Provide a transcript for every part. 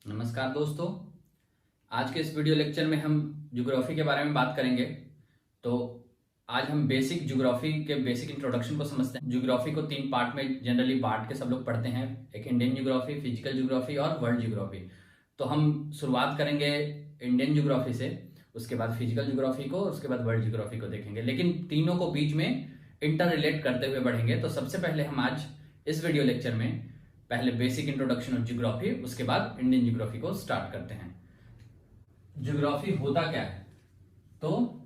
नमस्कार दोस्तों, आज के इस वीडियो लेक्चर में हम ज्योग्राफी के बारे में बात करेंगे। तो आज हम बेसिक ज्योग्राफी के बेसिक इंट्रोडक्शन को समझते हैं। ज्योग्राफी को 3 पार्ट में जनरली बांट के सब लोग पढ़ते हैं, एक इंडियन ज्योग्राफी, फिजिकल ज्योग्राफी और वर्ल्ड ज्योग्राफी। तो हम शुरुआत करेंगे इंडियन ज्योग्राफी से, उसके बाद फिजिकल ज्योग्राफी को, उसके बाद वर्ल्ड ज्योग्राफी को देखेंगे, लेकिन तीनों को बीच में इंटर रिलेट करते हुए बढ़ेंगे। तो सबसे पहले हम आज इस वीडियो लेक्चर में पहले बेसिक इंट्रोडक्शन ऑफ ज्योग्राफी, उसके बाद इंडियन ज्योग्राफी को स्टार्ट करते हैं। ज्योग्राफी होता क्या है? तो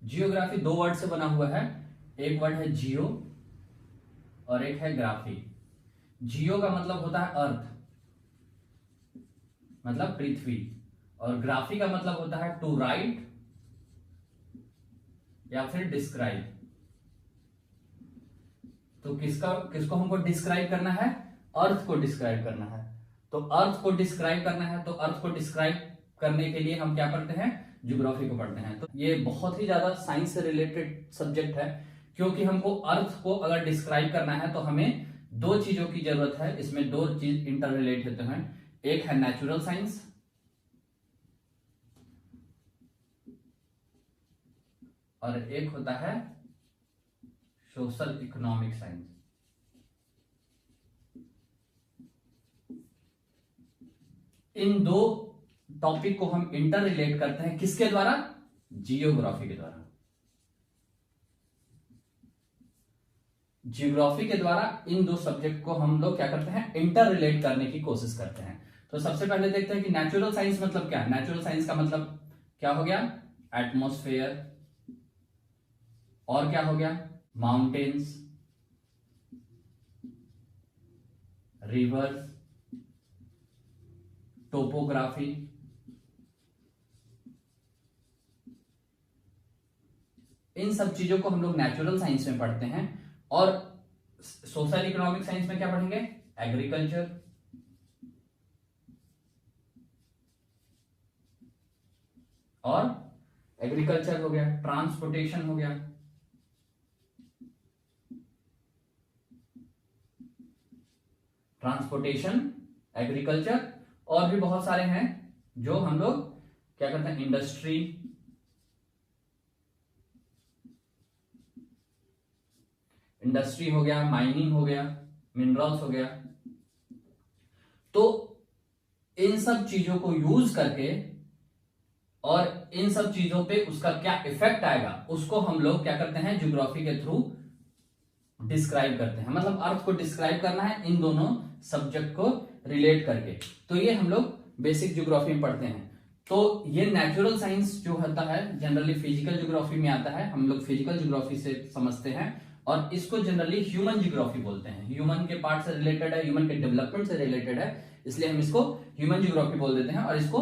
जियोग्राफी 2 वर्ड से बना हुआ है। एक वर्ड है जियो और एक है ग्राफी। जियो का मतलब होता है अर्थ, मतलब पृथ्वी, और ग्राफी का मतलब होता है टू राइट या फिर डिस्क्राइब। तो किसको हमको डिस्क्राइब करना है? अर्थ को डिस्क्राइब करना है। तो अर्थ को डिस्क्राइब करना है, तो अर्थ को डिस्क्राइब करने के लिए हम क्या पढ़ते हैं? ज्योग्राफी को पढ़ते हैं। तो ये बहुत ही ज्यादा साइंस से रिलेटेड सब्जेक्ट है, क्योंकि हमको अर्थ को अगर डिस्क्राइब करना है तो हमें 2 चीजों की जरूरत है। इसमें 2 चीज इंटर रिलेट होते हैं। एक है नेचुरल साइंस और एक होता है सोशल इकोनॉमिक साइंस। इन 2 टॉपिक को हम इंटर रिलेट करते हैं किसके द्वारा? जियोग्राफी के द्वारा। जियोग्राफी के द्वारा इन 2 सब्जेक्ट को हम लोग क्या करते हैं? इंटर रिलेट करने की कोशिश करते हैं। तो सबसे पहले देखते हैं कि नेचुरल साइंस मतलब क्या है। नेचुरल साइंस का मतलब क्या हो गया? एटमॉस्फेयर, और क्या हो गया? माउंटेन्स, रिवर्स, टोपोग्राफी, इन सब चीजों को हम लोग नेचुरल साइंस में पढ़ते हैं। और सोशल इकोनॉमिक साइंस में क्या पढ़ेंगे? एग्रीकल्चर, और एग्रीकल्चर हो गया, ट्रांसपोर्टेशन हो गया, ट्रांसपोर्टेशन, एग्रीकल्चर, और भी बहुत सारे हैं जो हम लोग क्या करते हैं? इंडस्ट्री, इंडस्ट्री हो गया, माइनिंग हो गया, मिनरल्स हो गया। तो इन सब चीजों को यूज करके और इन सब चीजों पे उसका क्या इफेक्ट आएगा, उसको हम लोग क्या करते हैं? ज्योग्राफी के थ्रू डिस्क्राइब करते हैं। मतलब अर्थ को डिस्क्राइब करना है इन दोनों सब्जेक्ट को रिलेट करके। तो ये हम लोग बेसिक ज्योग्राफी में पढ़ते हैं। तो ये नेचुरल साइंस जो होता है जनरली फिजिकल ज्योग्राफी में आता है, हम लोग फिजिकल ज्योग्राफी से समझते हैं, और इसको जनरली ह्यूमन ज्योग्राफी बोलते हैं। ह्यूमन के पार्ट से रिलेटेड है, ह्यूमन के डेवलपमेंट से रिलेटेड है, इसलिए हम इसको ह्यूमन ज्योग्राफी बोल देते हैं और इसको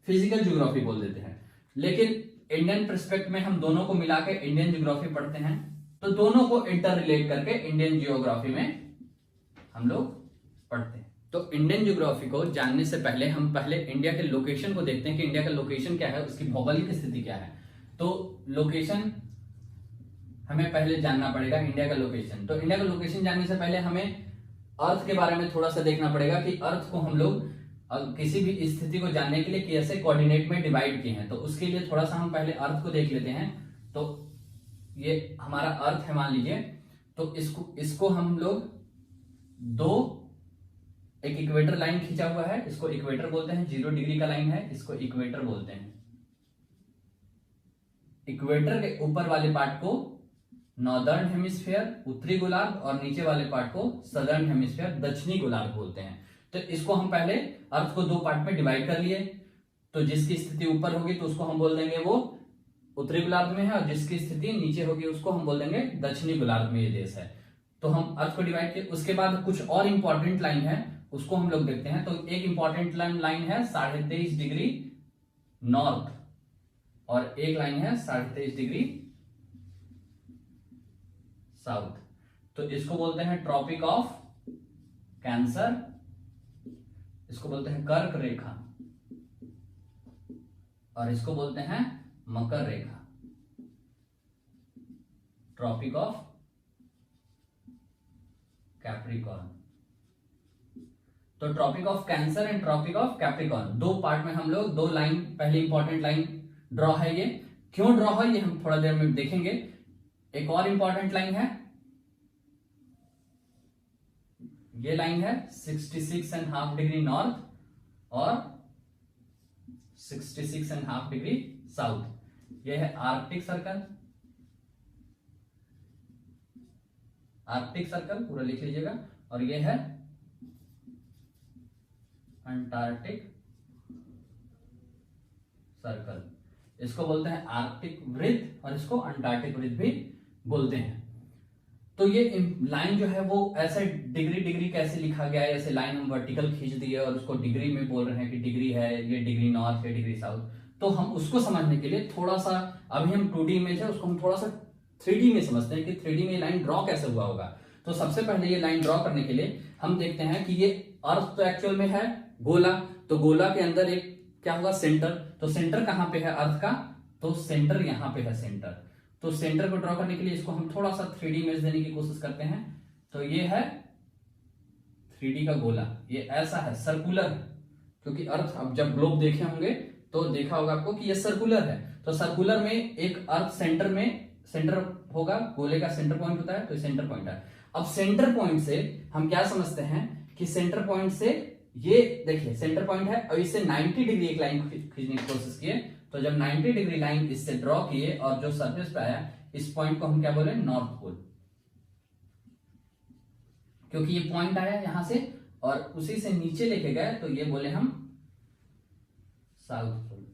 फिजिकल ज्योग्राफी बोल देते हैं। लेकिन इंडियन पर्सपेक्ट में हम दोनों को मिला के इंडियन ज्योग्राफी पढ़ते हैं। तो दोनों को इंटर रिलेट करके इंडियन जियोग्राफी में हम लोग पढ़ते हैं। तो इंडियन ज्योग्राफी को जानने से पहले हम पहले इंडिया के लोकेशन को देखते हैं कि इंडिया का लोकेशन क्या है, उसकी भौगोलिक स्थिति क्या है। तो लोकेशन हमें पहले जानना पड़ेगा, इंडिया का लोकेशन। तो इंडिया का लोकेशन जानने से पहले हमें अर्थ के बारे में थोड़ा सा देखना पड़ेगा कि अर्थ को हम लोग किसी भी स्थिति को जानने के लिए कैसे कोऑर्डिनेट में डिवाइड किए हैं। तो उसके लिए थोड़ा सा हम पहले अर्थ को देख लेते हैं। तो ये हमारा अर्थ है मान लीजिए। तो इसको हम लोग एक इक्वेटर लाइन खींचा हुआ है, इसको इक्वेटर बोलते हैं। 0 डिग्री का लाइन है, इसको इक्वेटर बोलते हैं। इक्वेटर के ऊपर वाले पार्ट को नॉर्दर्न हेमिस्फीयर, उत्तरी गोलार्ध, और नीचे वाले पार्ट को सदर्न हेमिस्फीयर, दक्षिणी गोलार्ध बोलते हैं। तो इसको हम पहले अर्थ को 2 पार्ट में डिवाइड कर लिए। तो जिसकी स्थिति ऊपर होगी तो उसको हम बोल देंगे वो उत्तरी गोलार्ध में है, और जिसकी स्थिति नीचे होगी उसको हम बोल देंगे दक्षिणी गोलार्ध में ये देश है। तो हम अर्थ को डिवाइड किए। उसके बाद कुछ और इंपॉर्टेंट लाइन है, उसको हम लोग देखते हैं। तो एक इंपॉर्टेंट लाइन है 23.5 डिग्री नॉर्थ, और एक लाइन है 23.5 डिग्री साउथ। तो इसको बोलते हैं ट्रॉपिक ऑफ कैंसर, इसको बोलते हैं कर्क रेखा, और इसको बोलते हैं मकर रेखा, ट्रॉपिक ऑफ कैप्रिकॉर्न। तो tropic of Cancer and tropic of Capricorn, दो पार्ट में हम लोग, दो लाइन, पहली इंपॉर्टेंट लाइन ड्रॉ है। ये क्यों ड्रॉ है ये हम थोड़ा देर में देखेंगे। एक और इंपॉर्टेंट लाइन है, ये लाइन है 66.5 डिग्री नॉर्थ और 66.5 डिग्री साउथ। ये है आर्कटिक सर्कल, आर्कटिक सर्कल पूरा लिख लीजिएगा। और ये है अंटार्कटिक सर्कल, इसको बोलते हैं आर्कटिक वृत्त और इसको अंटार्कटिक वृत्त भी बोलते हैं। तो ये लाइन जो है वो ऐसे डिग्री डिग्री कैसे लिखा गया है, ऐसे लाइन हम वर्टिकल खींच दिए और उसको डिग्री में बोल रहे हैं कि डिग्री है, ये डिग्री नॉर्थ, ये डिग्री साउथ। तो हम उसको समझने के लिए थोड़ा सा, अभी हम 2D इमेज है उसको हम थोड़ा सा 3D में समझते हैं कि 3D में लाइन ड्रॉ कैसे हुआ होगा। तो सबसे पहले ये लाइन ड्रॉ करने के लिए हम देखते हैं कि ये अर्थ तो एक्चुअल में है गोला, तो गोला के अंदर एक क्या होगा, सेंटर। तो सेंटर कहां पे है अर्थ का, तो सेंटर यहां पे है सेंटर। तो सेंटर को ड्रॉ करने के लिए इसको हम थोड़ा सा 3D इमेज देने की कोशिश करते हैं। तो ये है 3D का गोला, ये ऐसा है, सर्कुलर है, क्योंकि अर्थ, अब जब ग्लोब देखे होंगे तो देखा होगा आपको कि ये सर्कुलर है। तो सर्कुलर में एक अर्थ सेंटर में, सेंटर होगा, गोले का सेंटर पॉइंट होता है, तो सेंटर पॉइंट है। अब सेंटर पॉइंट से हम क्या समझते हैं कि सेंटर पॉइंट से ये देखिए सेंटर पॉइंट है और इससे 90 डिग्री एक लाइन खींचने की कोशिश किए। तो जब 90 डिग्री लाइन इससे ड्रॉ किए और जो सरफेस पे आया, इस पॉइंट को हम क्या बोले, नॉर्थ पोल, क्योंकि ये पॉइंट आया यहां से और उसी से नीचे लेके गए, तो ये बोले हम साउथ पोल।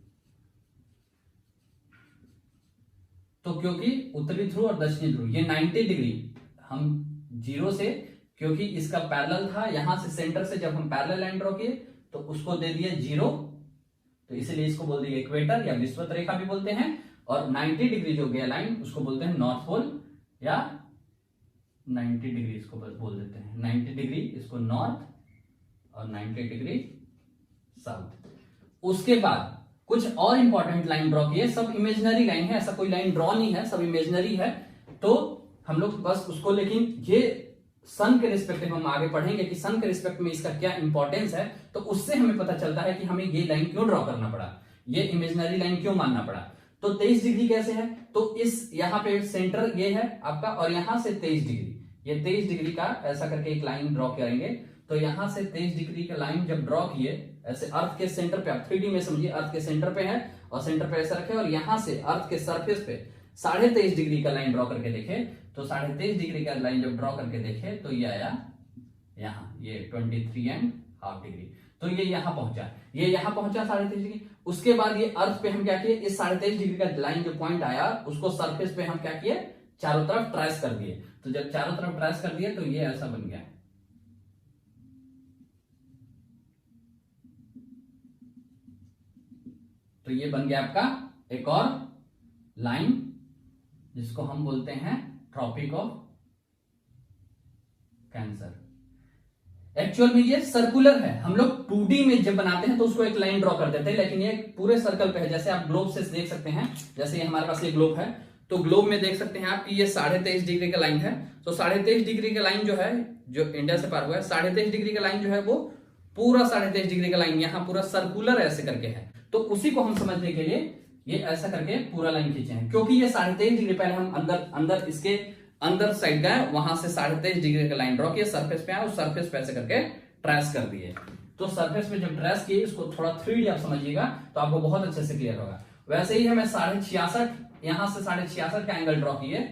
तो क्योंकि उत्तरी ध्रुव और दक्षिणी ध्रुव ये 90 डिग्री, हम जीरो से, क्योंकि इसका पैरेलल था, यहां से सेंटर से जब हम पैरेलल लाइन ड्रॉ किए तो उसको दे दिए जीरो, तो इसलिए इसको बोल दिए इक्वेटर या विषुवत रेखा भी बोलते हैं। और 90 डिग्री जो गया लाइन उसको बोलते हैं नॉर्थ पोल या 90 डिग्री इसको बोल देते हैं, 90 डिग्री इसको नॉर्थ और 90 डिग्री साउथ। उसके बाद कुछ और इंपॉर्टेंट लाइन ड्रॉ किए, सब इमेजिनरी लाइन है, ऐसा कोई लाइन ड्रॉ नहीं है, सब इमेजिनरी है। तो हम लोग बस उसको, लेकिन ये सन के रिस्पेक्ट हम आगे पढ़ेंगे कि सन के रिस्पेक्ट में इसका क्या इंपॉर्टेंस है, तो उससे हमें पता चलता है कि हमें ये लाइन क्यों ड्रॉ करना पड़ा, ये इमेजिनरी लाइन क्यों मानना पड़ा। तो 23 डिग्री कैसे है, तो इस यहाँ पे सेंटर ये है आपका और यहां से 23 डिग्री, ये 23 डिग्री का ऐसा करके एक लाइन ड्रॉ करेंगे। तो यहां से 23 डिग्री का लाइन जब ड्रॉ किए ऐसे अर्थ के सेंटर पे, आप 3D में समझिए, अर्थ के सेंटर पे है और सेंटर पे ऐसा रखे और यहां से अर्थ के सरफेस पे 23.5 डिग्री का लाइन ड्रॉ करके देखे। तो 23.5 डिग्री का लाइन जब ड्रॉ करके देखे तो ये आया यहाँ, ये 23.5 डिग्री। तो ये यहां पहुंचा, ये यहां पहुंचा 23.5 डिग्री। उसके बाद ये अर्थ पे हम क्या किए, इस 23.5 डिग्री का लाइन जो पॉइंट आया उसको सरफेस पे हम क्या किए, चारों तरफ ट्रेस कर दिए। तो जब चारों तरफ ट्रेस कर दिए तो ये ऐसा बन गया। तो ये बन गया आपका एक और लाइन जिसको हम बोलते हैं ट्रॉपिक ऑफ कैंसर। एक्चुअल में ये सर्कुलर है, हम लोग 2D में जब बनाते हैं तो उसको एक लाइन ड्रॉ कर देते हैं, लेकिन ये पूरे सर्कल पे है। जैसे आप ग्लोब से देख सकते हैं, जैसे ये हमारे पास ये ग्लोब है, तो ग्लोब में देख सकते हैं आप कि ये 23.5 डिग्री का लाइन है। तो 23.5 डिग्री का लाइन जो है, जो इंडिया से पार हुआ है, 23.5 डिग्री का लाइन जो है वो पूरा 23.5 डिग्री का लाइन यहाँ पूरा सर्कुलर ऐसे करके है। तो उसी को हम समझने के लिए ये ऐसा करके पूरा लाइन खींचे हैं, क्योंकि ये 23.5 डिग्री, पहले हम अंदर इसके अंदर साइड गए, वहां से 23.5 डिग्री का लाइन ड्रॉ किया, सरफेस पे आया, उस सरफेस पे ऐसे करके ट्रेस कर दिए। तो सरफेस पे जब ट्रेस किए, इसको थोड़ा 3D आप समझिएगा तो आपको बहुत अच्छे से क्लियर होगा। वैसे ही हमें 66.5, यहां से 66.5 का एंगल ड्रॉ किए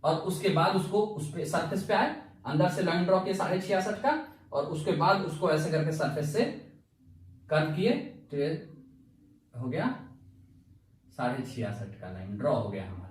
और उसके बाद उसको उस पे सरफेस पे आए, अंदर से लाइन ड्रॉ किए 66.5 का और उसके बाद उसको ऐसे करके सरफेस से कर्व किए, तो ये हो गया 66.5 का लाइन ड्रॉ हो गया हमारा।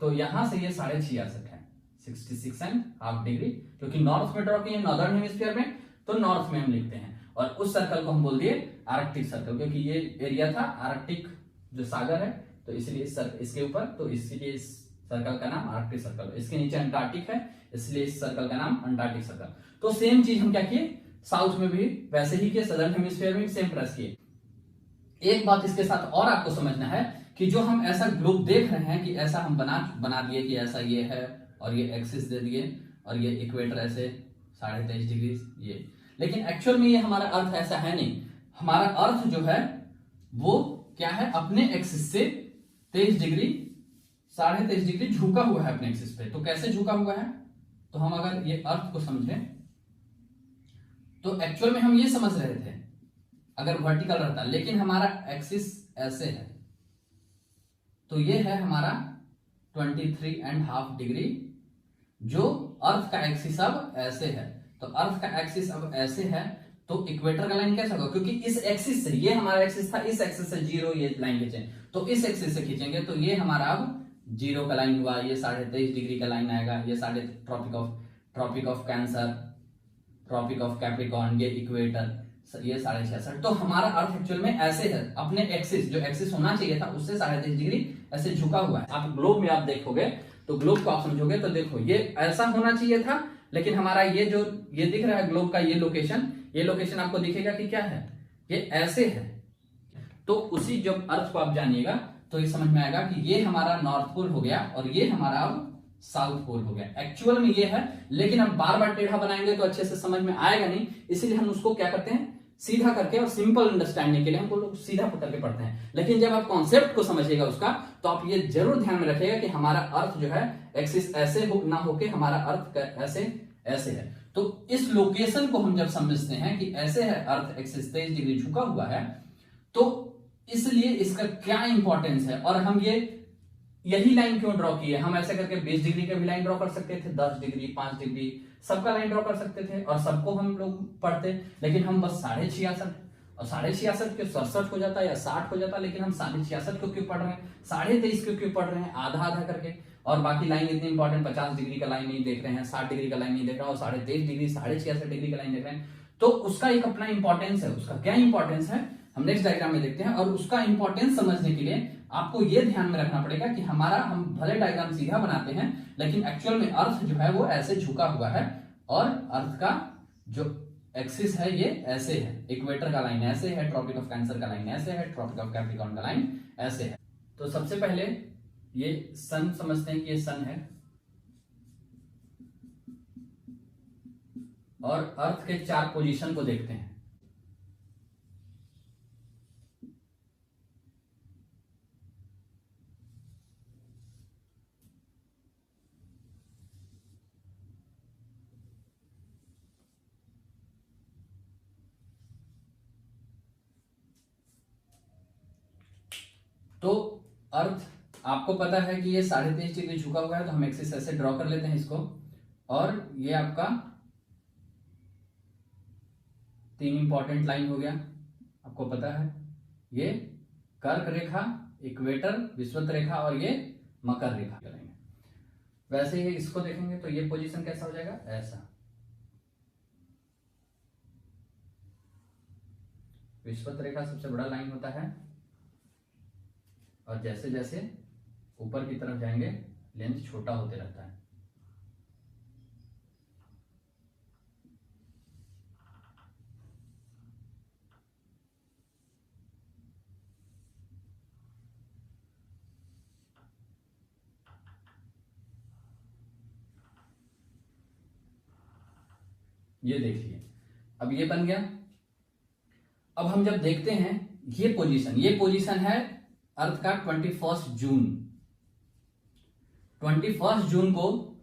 तो यहां से ये 66.5 है, 66.5 डिग्री, क्योंकि नॉर्थ में ड्रॉ किए, नॉर्दर्न हेमिस्फीयर में, तो नॉर्थ में हम लिखते हैं। और उस सर्कल को हम बोल दिए आर्कटिक सर्कल, क्योंकि ये एरिया था आर्कटिक जो सागर है, तो इसलिए इसके ऊपर, तो इसलिए इस सर्कल का नाम आर्कटिक सर्कल। इसके नीचे अंटार्कटिक है, इसलिए इस सर्कल का नाम अंटार्कटिक सर्कल। तो सेम चीज हम क्या किए, साउथ में भी वैसे ही किए, सदर्न हेमिस्फीयर में भी सेम प्रेस किए। एक बात इसके साथ और आपको समझना है कि जो हम ऐसा ग्लोब देख रहे हैं कि ऐसा हम बना दिए कि ऐसा ये है और ये एक्सिस दे दिए और ये इक्वेटर ऐसे 23.5 डिग्री ये, लेकिन एक्चुअल में ये हमारा अर्थ ऐसा है नहीं। हमारा अर्थ जो है वो क्या है, अपने एक्सिस से 23 डिग्री 23.5 डिग्री झुका हुआ है अपने एक्सिस पे। तो कैसे झुका हुआ है, तो हम अगर ये अर्थ को समझें तो एक्चुअल में हम ये समझ रहे थे अगर वर्टिकल रहता, लेकिन हमारा एक्सिस ऐसे है तो ये है हमारा 23.5 डिग्री, जो अर्थ का एक्सिस अब ऐसे है। तो अर्थ का एक्सिस अब ऐसे है तो इक्वेटर का लाइन कैसा होगा, क्योंकि इस एक्सिस से, ये हमारा एक्सिस था, इस एक्सिस से 0 ये लाइन खींचे तो इस एक्सिस से खींचेंगे तो ये हमारा अब 0 का लाइन हुआ, ये 23.5 डिग्री का लाइन आएगा, ये tropic of Cancer, tropic of Capricorn, ये इक्वेटर, ये 66.5। तो हमारा अर्थ एक्चुअल में ऐसे है, अपने एक्सिस, जो एक्सिस होना चाहिए था उससे 23.5 डिग्री ऐसे झुका हुआ है। आप ग्लोब में आप देखोगे तो ग्लोब को आप समझोगे तो देखो ये ऐसा होना चाहिए था, लेकिन हमारा ये जो ये दिख रहा है ग्लोब का ये लोकेशन आपको दिखेगा कि क्या है, ये ऐसे है। तो उसी जब अर्थ को आप जानिएगा तो ये समझ में आएगा कि ये हमारा नॉर्थ पोल हो गया और ये हमारा अब साउथ पोल हो गया। एक्चुअल में ये है, लेकिन हम बार बार टेढ़ा बनाएंगे तो अच्छे से समझ में आएगा नहीं, इसीलिए हम उसको क्या करते हैं, सीधा करके, और सिंपल अंडरस्टैंडिंग के लिए हमको लोग सीधा करके पढ़ते हैं। लेकिन जब आप कॉन्सेप्ट को समझिएगा उसका, तो आप ये जरूर ध्यान में रखिएगा कि हमारा अर्थ जो है एक्सिस ऐसे हो ना होके हमारा अर्थ ऐसे है। तो इस लोकेशन को हम जब समझते हैं कि ऐसे है अर्थ, एक्सिस 23 डिग्री झुका हुआ है, तो इसलिए इसका क्या इंपॉर्टेंस है। और हम यही लाइन क्यों ड्रॉ की है, हम ऐसे करके 20 डिग्री का भी लाइन ड्रॉ कर सकते थे, 10 डिग्री, 5 डिग्री, सबका लाइन ड्रॉ कर सकते थे और सबको हम लोग पढ़ते, लेकिन हम बस 66.5 और 66.5 क्यों 67 हो जाता या 60 हो जाता, लेकिन हम 66.5 को क्यों पढ़ रहे हैं, 23.5 को क्यों पढ़ रहे हैं, आधा आधा करके। और बाकी लाइन इतनी इंपॉर्टेंट, 50 डिग्री का लाइन नहीं देख रहे हैं, 60 डिग्री का लाइन नहीं देख रहे हैं, और 23.5 डिग्री 66.5 डिग्री का लाइन देख रहे हैं। तो उसका एक अपना इंपॉर्टेंस है। उसका क्या इंपॉर्टेंस है हम नेक्स्ट डायग्राम में देखते हैं। और उसका इंपॉर्टेंस समझने के लिए आपको यह ध्यान में रखना पड़ेगा कि हम भले डायग्राम सीधा बनाते हैं, लेकिन एक्चुअल में अर्थ जो है वो ऐसे झुका हुआ है और अर्थ का जो एक्सिस है ये ऐसे है, इक्वेटर का लाइन ऐसे है, ट्रॉपिक ऑफ कैंसर का लाइन ऐसे है, ट्रॉपिक ऑफ कैप्रिकॉर्न का लाइन ऐसे है। तो सबसे पहले ये सन समझते हैं कि ये सन है, और अर्थ के 4 पोजीशन को देखते हैं। तो अर्थ आपको पता है कि ये 23.5 डिग्री झुका हुआ है, तो हम एक्सिस ऐसे ड्रॉ कर लेते हैं इसको। और ये आपका 3 इंपॉर्टेंट लाइन हो गया, आपको पता है, ये कर्क रेखा, इक्वेटर, विषुवत रेखा और ये मकर रेखा करेंगे। वैसे ही इसको देखेंगे तो ये पोजीशन कैसा हो जाएगा, ऐसा। विषुवत रेखा सबसे बड़ा लाइन होता है और जैसे जैसे ऊपर की तरफ जाएंगे लेंथ छोटा होते रहता है। ये देखिए अब ये बन गया। अब हम जब देखते हैं ये पोजीशन है अर्थ का 21 जून। 21 जून को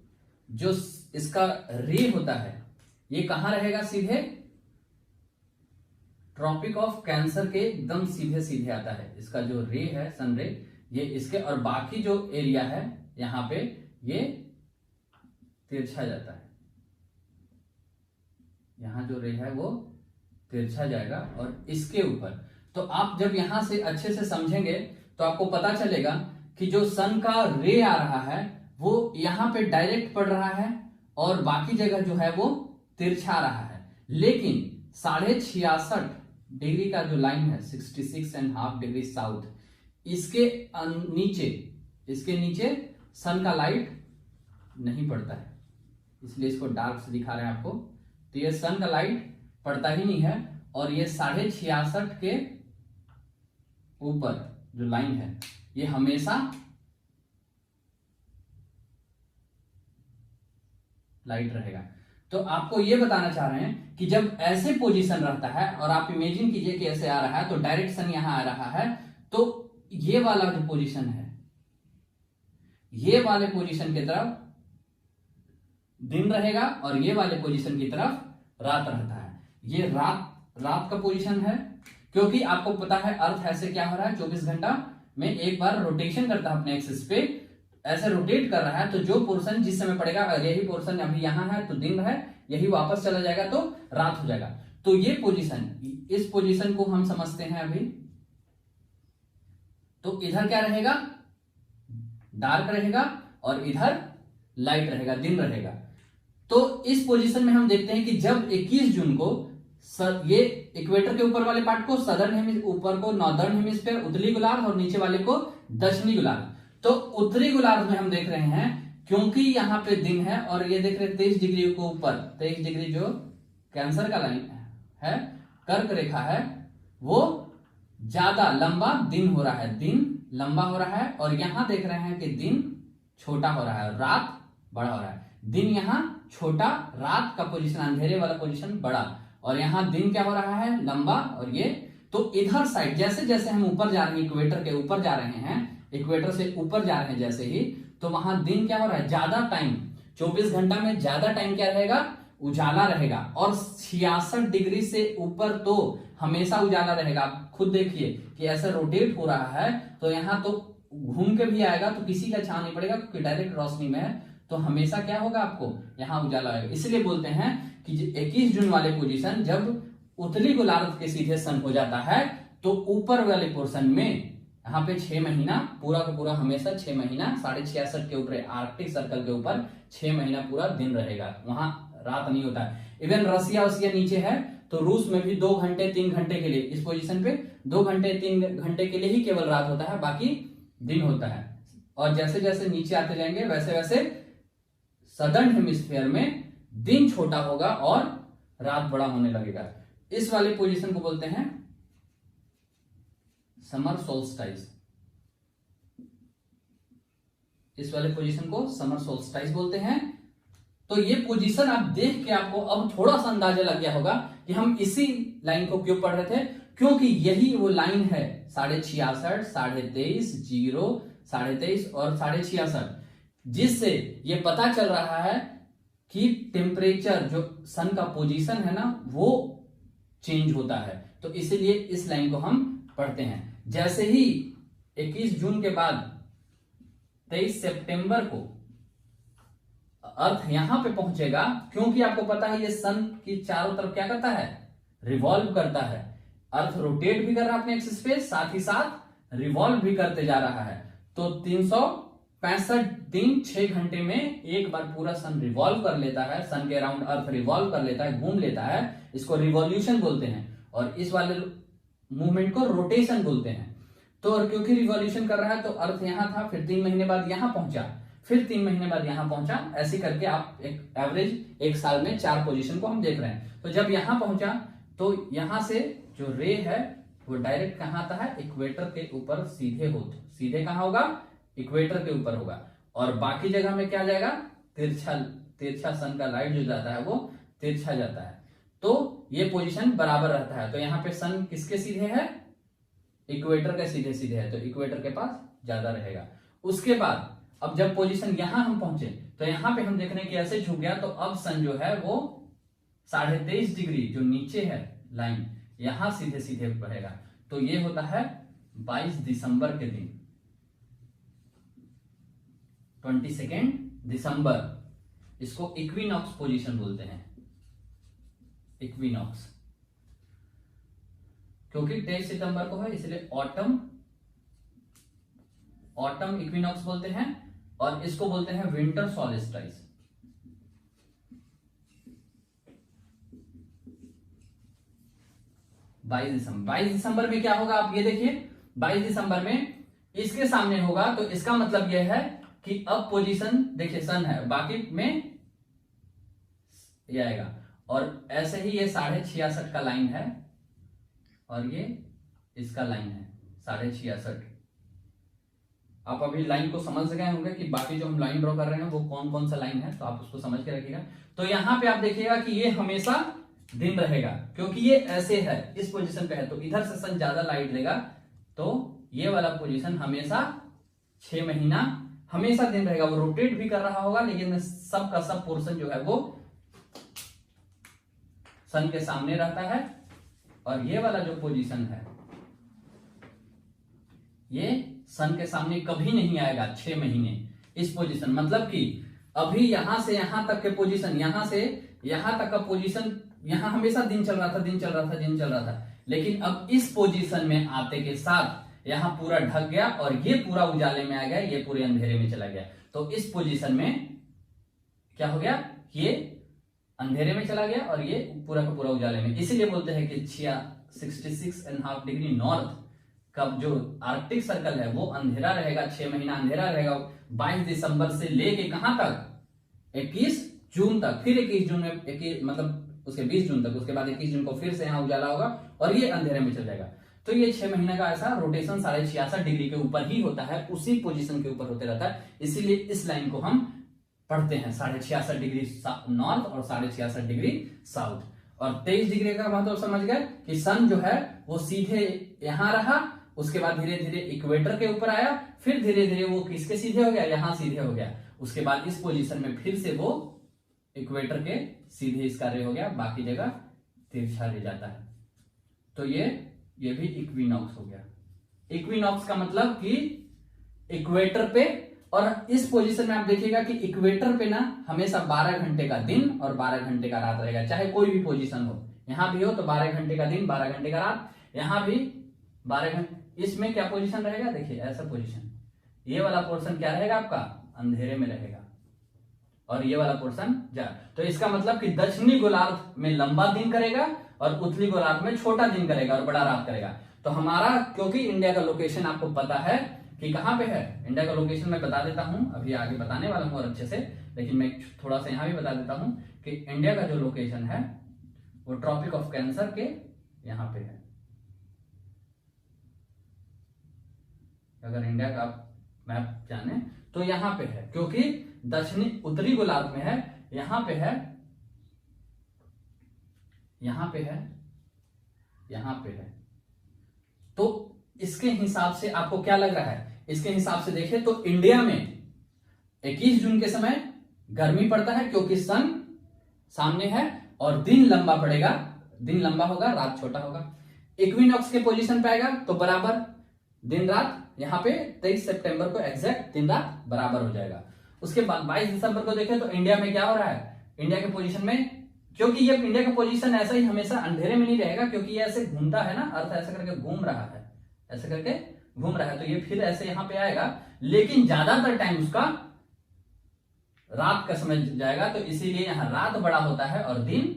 जो इसका रे होता है ये कहां रहेगा, सीधे ट्रॉपिक ऑफ कैंसर के एकदम सीधे सीधे आता है। इसका जो रे है सन रे ये इसके, और बाकी जो एरिया है यहां पे ये तिरछा जाता है, यहां जो रे है वो तिरछा जाएगा और इसके ऊपर। तो आप जब यहां से अच्छे से समझेंगे तो आपको पता चलेगा कि जो सन का रे आ रहा है वो यहां पे डायरेक्ट पड़ रहा है और बाकी जगह जो है वो तिरछा रहा है। लेकिन 66.5 डिग्री का जो लाइन है 66.5 डिग्री साउथ, इसके नीचे सन का लाइट नहीं पड़ता है, इसलिए इसको डार्क से दिखा रहे हैं आपको। तो ये सन का लाइट पड़ता ही नहीं है और ये 66.5 के ऊपर जो लाइन है ये हमेशा लाइट रहेगा। तो आपको ये बताना चाह रहे हैं कि जब ऐसे पोजीशन रहता है और आप इमेजिन कीजिए कि ऐसे आ रहा है तो डायरेक्ट सन यहां आ रहा है, तो ये वाला जो पोजीशन है ये वाले पोजीशन की तरफ दिन रहेगा और ये वाले पोजीशन की तरफ रात रहता है। ये रात का पोजीशन है, क्योंकि आपको पता है अर्थ ऐसे क्या हो रहा है 24 घंटा में एक बार रोटेशन करता है अपने एक्सिस पे, ऐसे रोटेट कर रहा है। तो जो पोर्शन जिस समय पड़ेगा, यही पोर्शन अभी यहां है तो दिन है, यही वापस चला जाएगा तो रात हो जाएगा। तो ये पोजीशन, इस पोजीशन को हम समझते हैं अभी। तो इधर क्या रहेगा, डार्क रहेगा और इधर लाइट रहेगा, दिन रहेगा। तो इस पोजीशन में हम देखते हैं कि जब 21 जून को ये इक्वेटर के ऊपर वाले पार्ट को सदर्न ऊपर को नॉर्दर्न हेमिस्फीयर उत्तरी गोलार्ध और नीचे वाले को दक्षिणी गोलार्ध। तो उत्तरी गोलार्ध में हम देख रहे हैं क्योंकि यहां पे दिन है और ये देख रहे हैं 23 डिग्री को ऊपर, 23 डिग्री जो कैंसर का लाइन है, कर्क रेखा है, वो ज्यादा लंबा दिन हो रहा है, दिन लंबा हो रहा है। और यहां देख रहे हैं कि दिन छोटा हो रहा है, रात बड़ा हो रहा है। दिन यहां छोटा, रात का पोजीशन अंधेरे वाला पोजीशन बड़ा, और यहां दिन क्या हो रहा है लंबा। और ये तो इधर साइड जैसे जैसे हम ऊपर जा रहे हैं, इक्वेटर के ऊपर जा रहे हैं, इक्वेटर से ऊपर जा रहे हैं जैसे ही, तो वहां दिन क्या हो रहा है ज्यादा टाइम, 24 घंटा में ज्यादा टाइम क्या रहेगा, उजाला रहेगा। और 66 डिग्री से ऊपर तो हमेशा उजाला रहेगा। आप खुद देखिए कि ऐसा रोटेट हो रहा है तो यहां तो घूम के भी आएगा तो किसी का छांव नहीं पड़ेगा क्योंकि डायरेक्ट रोशनी में है, तो हमेशा क्या होगा आपको यहाँ उजाला रहेगा। इसलिए बोलते हैं कि 21 जून वाले पोजीशन जब उत्तरी गोलार्ध के सीधे सन हो जाता है तो ऊपर वाले पोर्शन में यहाँ पे 6 महीना पूरा का पूरा, हमेशा 6 महीना 66.5 के ऊपर आर्कटिक सर्कल के ऊपर 6 महीना पूरा दिन रहेगा, वहां रात नहीं होता है। इवन रसिया नीचे है तो रूस में भी 2 घंटे 3 घंटे के लिए इस पोजीशन पे 2 घंटे 3 घंटे के लिए ही केवल रात होता है, बाकी दिन होता है। और जैसे जैसे नीचे आते जाएंगे वैसे वैसे सदर्न हेमिस्फीयर में दिन छोटा होगा और रात बड़ा होने लगेगा। इस वाले पोजीशन को बोलते हैं समर सोल्स्टाइस। इस वाले पोजीशन को समर सोल्स्टाइस बोलते हैं। तो ये पोजीशन आप देख के आपको अब थोड़ा सा अंदाजा लग गया होगा कि हम इसी लाइन को क्यों पढ़ रहे थे, क्योंकि यही वो लाइन है 66.5, 23.5, 0, 23.5 और 66.5, जिससे ये पता चल रहा है कि टेम्परेचर जो सन का पोजीशन है ना वो चेंज होता है। तो इसीलिए इस लाइन को हम पढ़ते हैं। जैसे ही 21 जून के बाद 23 सितंबर को अर्थ यहां पे पहुंचेगा, क्योंकि आपको पता है ये सन की चारों तरफ क्या करता है, रिवॉल्व करता है। अर्थ रोटेट भी कर रहा है अपने एक्सिस पे, साथ ही साथ रिवॉल्व भी करते जा रहा है। तो 365 दिन 6 घंटे में एक बार पूरा सन रिवॉल्व कर लेता है, सन के अराउंड अर्थ रिवॉल्व कर लेता है, घूम लेता है। इसको रिवॉल्यूशन बोलते हैं और इस वाले मूवमेंट को रोटेशन बोलते हैं। तो और क्योंकि रिवॉल्यूशन कर रहा है तो अर्थ यहां था, फिर 3 महीने बाद यहां पहुंचा, फिर 3 महीने बाद यहां पहुंचा, ऐसे करके आप एक एवरेज एक साल में 4 पोजीशन को हम देख रहे हैं। तो जब यहां पहुंचा तो यहां से जो रे है वो डायरेक्ट कहां आता है, इक्वेटर के ऊपर सीधे कहां होगा, इक्वेटर के ऊपर होगा। और बाकी जगह में क्या जाएगा, तिरछा सन का लाइट जो जाता है वो तिरछा जाता है। तो ये पोजीशन बराबर रहता है। तो यहाँ पे सन किसके सीधे है, इक्वेटर के सीधे है, तो इक्वेटर के पास ज्यादा रहेगा। उसके बाद अब जब पोजीशन यहां हम पहुंचे तो यहां पे हम देख रहे हैं कि ऐसे झुक गया, तो अब सन जो है वो 23.5 डिग्री जो नीचे है लाइन, यहां सीधे बढ़ेगा। तो ये होता है 22 दिसंबर के दिन, 22 दिसंबर। इसको इक्विनॉक्स पोजीशन बोलते हैं, इक्विनॉक्स, क्योंकि 23 सितंबर को है इसलिए ऑटम इक्विनॉक्स बोलते हैं। और इसको बोलते हैं विंटर सॉल्स्टिस। 22 दिसंबर में क्या होगा आप ये देखिए, 22 दिसंबर में इसके सामने होगा, तो इसका मतलब यह है कि अब पोजीशन देखिए सन है, बाकी में ये आएगा। और ऐसे ही ये 66.5 का लाइन है और ये इसका लाइन है 66.5। आप अभी लाइन को समझ गए होंगे कि बाकी जो हम लाइन ड्रॉ कर रहे हैं वो कौन कौन सा लाइन है, तो आप उसको समझ के रखिएगा। तो यहां पे आप देखिएगा कि ये हमेशा दिन रहेगा, क्योंकि ये ऐसे है, इस पोजीशन पे है, तो इधर से सन ज्यादा लाइट देगा, तो ये वाला पोजीशन हमेशा 6 महीना हमेशा दिन रहेगा। वो रोटेट भी कर रहा होगा, लेकिन सब का सब पोर्शन जो है वो सन के सामने रहता है। और ये वाला जो पोजीशन है ये सन के सामने कभी नहीं आएगा 6 महीने। इस पोजीशन मतलब कि अभी यहां से यहां तक के पोजीशन, यहां से यहां तक का पोजीशन, यहां हमेशा दिन चल रहा था, दिन चल रहा था, दिन चल रहा था, लेकिन अब इस पोजीशन में आते के साथ यहां पूरा ढक गया और ये पूरा उजाले में आ गया, ये पूरे अंधेरे में चला गया। तो इस पोजीशन में क्या हो गया, ये अंधेरे में चला गया और ये पूरा का पूरा उजाले में। इसीलिए बोलते हैं कि 66.5 डिग्री नॉर्थ का जो आर्कटिक सर्कल है वो अंधेरा रहेगा, 6 महीना अंधेरा रहेगा, 22 दिसंबर से लेके कहां तक, 21 जून तक। फिर 21 जून में मतलब उसके 20 जून तक, उसके बाद 21 जून को फिर से यहां उजाला होगा और ये अंधेरे में चल जाएगा। तो ये 6 महीने का ऐसा रोटेशन 66.5 डिग्री के ऊपर ही होता है, उसी पोजीशन के ऊपर होते रहता है। इसीलिए इस लाइन को हम पढ़ते हैं 66.5 डिग्री नॉर्थ और 66.5 डिग्री साउथ। और 23 डिग्री का मतलब समझ गए कि सन जो है वो सीधे यहां रहा, उसके बाद धीरे धीरे इक्वेटर के ऊपर आया, फिर धीरे धीरे वो किसके सीधे हो गया, यहां सीधे हो गया। उसके बाद इस पोजीशन में फिर से वो इक्वेटर के सीधे इसका रे हो गया, बाकी जगह तिरछा रह जाता है। तो ये भी इक्विनॉक्स हो गया। इक्विनॉक्स का मतलब कि इक्वेटर पे, और इस पोजीशन में आप देखिएगा कि इक्वेटर पे ना हमेशा 12 घंटे का दिन और 12 घंटे का रात रहेगा, चाहे कोई भी पोजीशन हो। यहां भी हो तो 12 घंटे का दिन 12 घंटे का रात, यहां भी 12 घंटे। इसमें क्या पोजीशन रहेगा, देखिए ऐसा पोजीशन, ये वाला पोर्शन क्या रहेगा आपका, अंधेरे में रहेगा, और ये वाला पोर्शन जा। तो इसका मतलब कि दक्षिणी गोलार्ध में लंबा दिन करेगा और उत्तरी गोलार्ध में छोटा दिन करेगा और बड़ा रात करेगा। तो हमारा, क्योंकि इंडिया का लोकेशन आपको पता है कि कहां पे है, इंडिया का लोकेशन मैं बता देता हूं, अभी आगे बताने वाला हूं और अच्छे से, लेकिन मैं थोड़ा सा यहां भी बता देता हूं कि इंडिया का जो लोकेशन है वो ट्रॉपिक ऑफ कैंसर के यहां पे है। अगर इंडिया का मैप जाने तो यहां पे है, क्योंकि दक्षिणी उत्तरी गोलार्ध में है, यहां पे है, यहां पे है, यहां पे है। तो इसके हिसाब से आपको क्या लग रहा है, इसके हिसाब से देखें तो इंडिया में 21 जून के समय गर्मी पड़ता है, क्योंकि सन सामने है और दिन लंबा पड़ेगा, दिन लंबा होगा, रात छोटा होगा। इक्विनॉक्स के पोजीशन पे आएगा तो बराबर दिन रात, यहां पे 23 सितंबर को एग्जैक्ट दिन रात बराबर हो जाएगा। उसके बाद 22 दिसंबर को देखें तो इंडिया में क्या हो रहा है, इंडिया के पोजीशन में, क्योंकि ये इंडिया का पोजीशन ऐसा ही हमेशा अंधेरे में नहीं रहेगा, क्योंकि ये ऐसे घूमता है ना, अर्थ ऐसे करके घूम रहा है, ऐसे करके घूम रहा है, तो ये फिर ऐसे यहां पे आएगा, लेकिन ज्यादातर टाइम उसका रात का समय जाएगा। तो इसीलिए यहां रात बड़ा होता है और दिन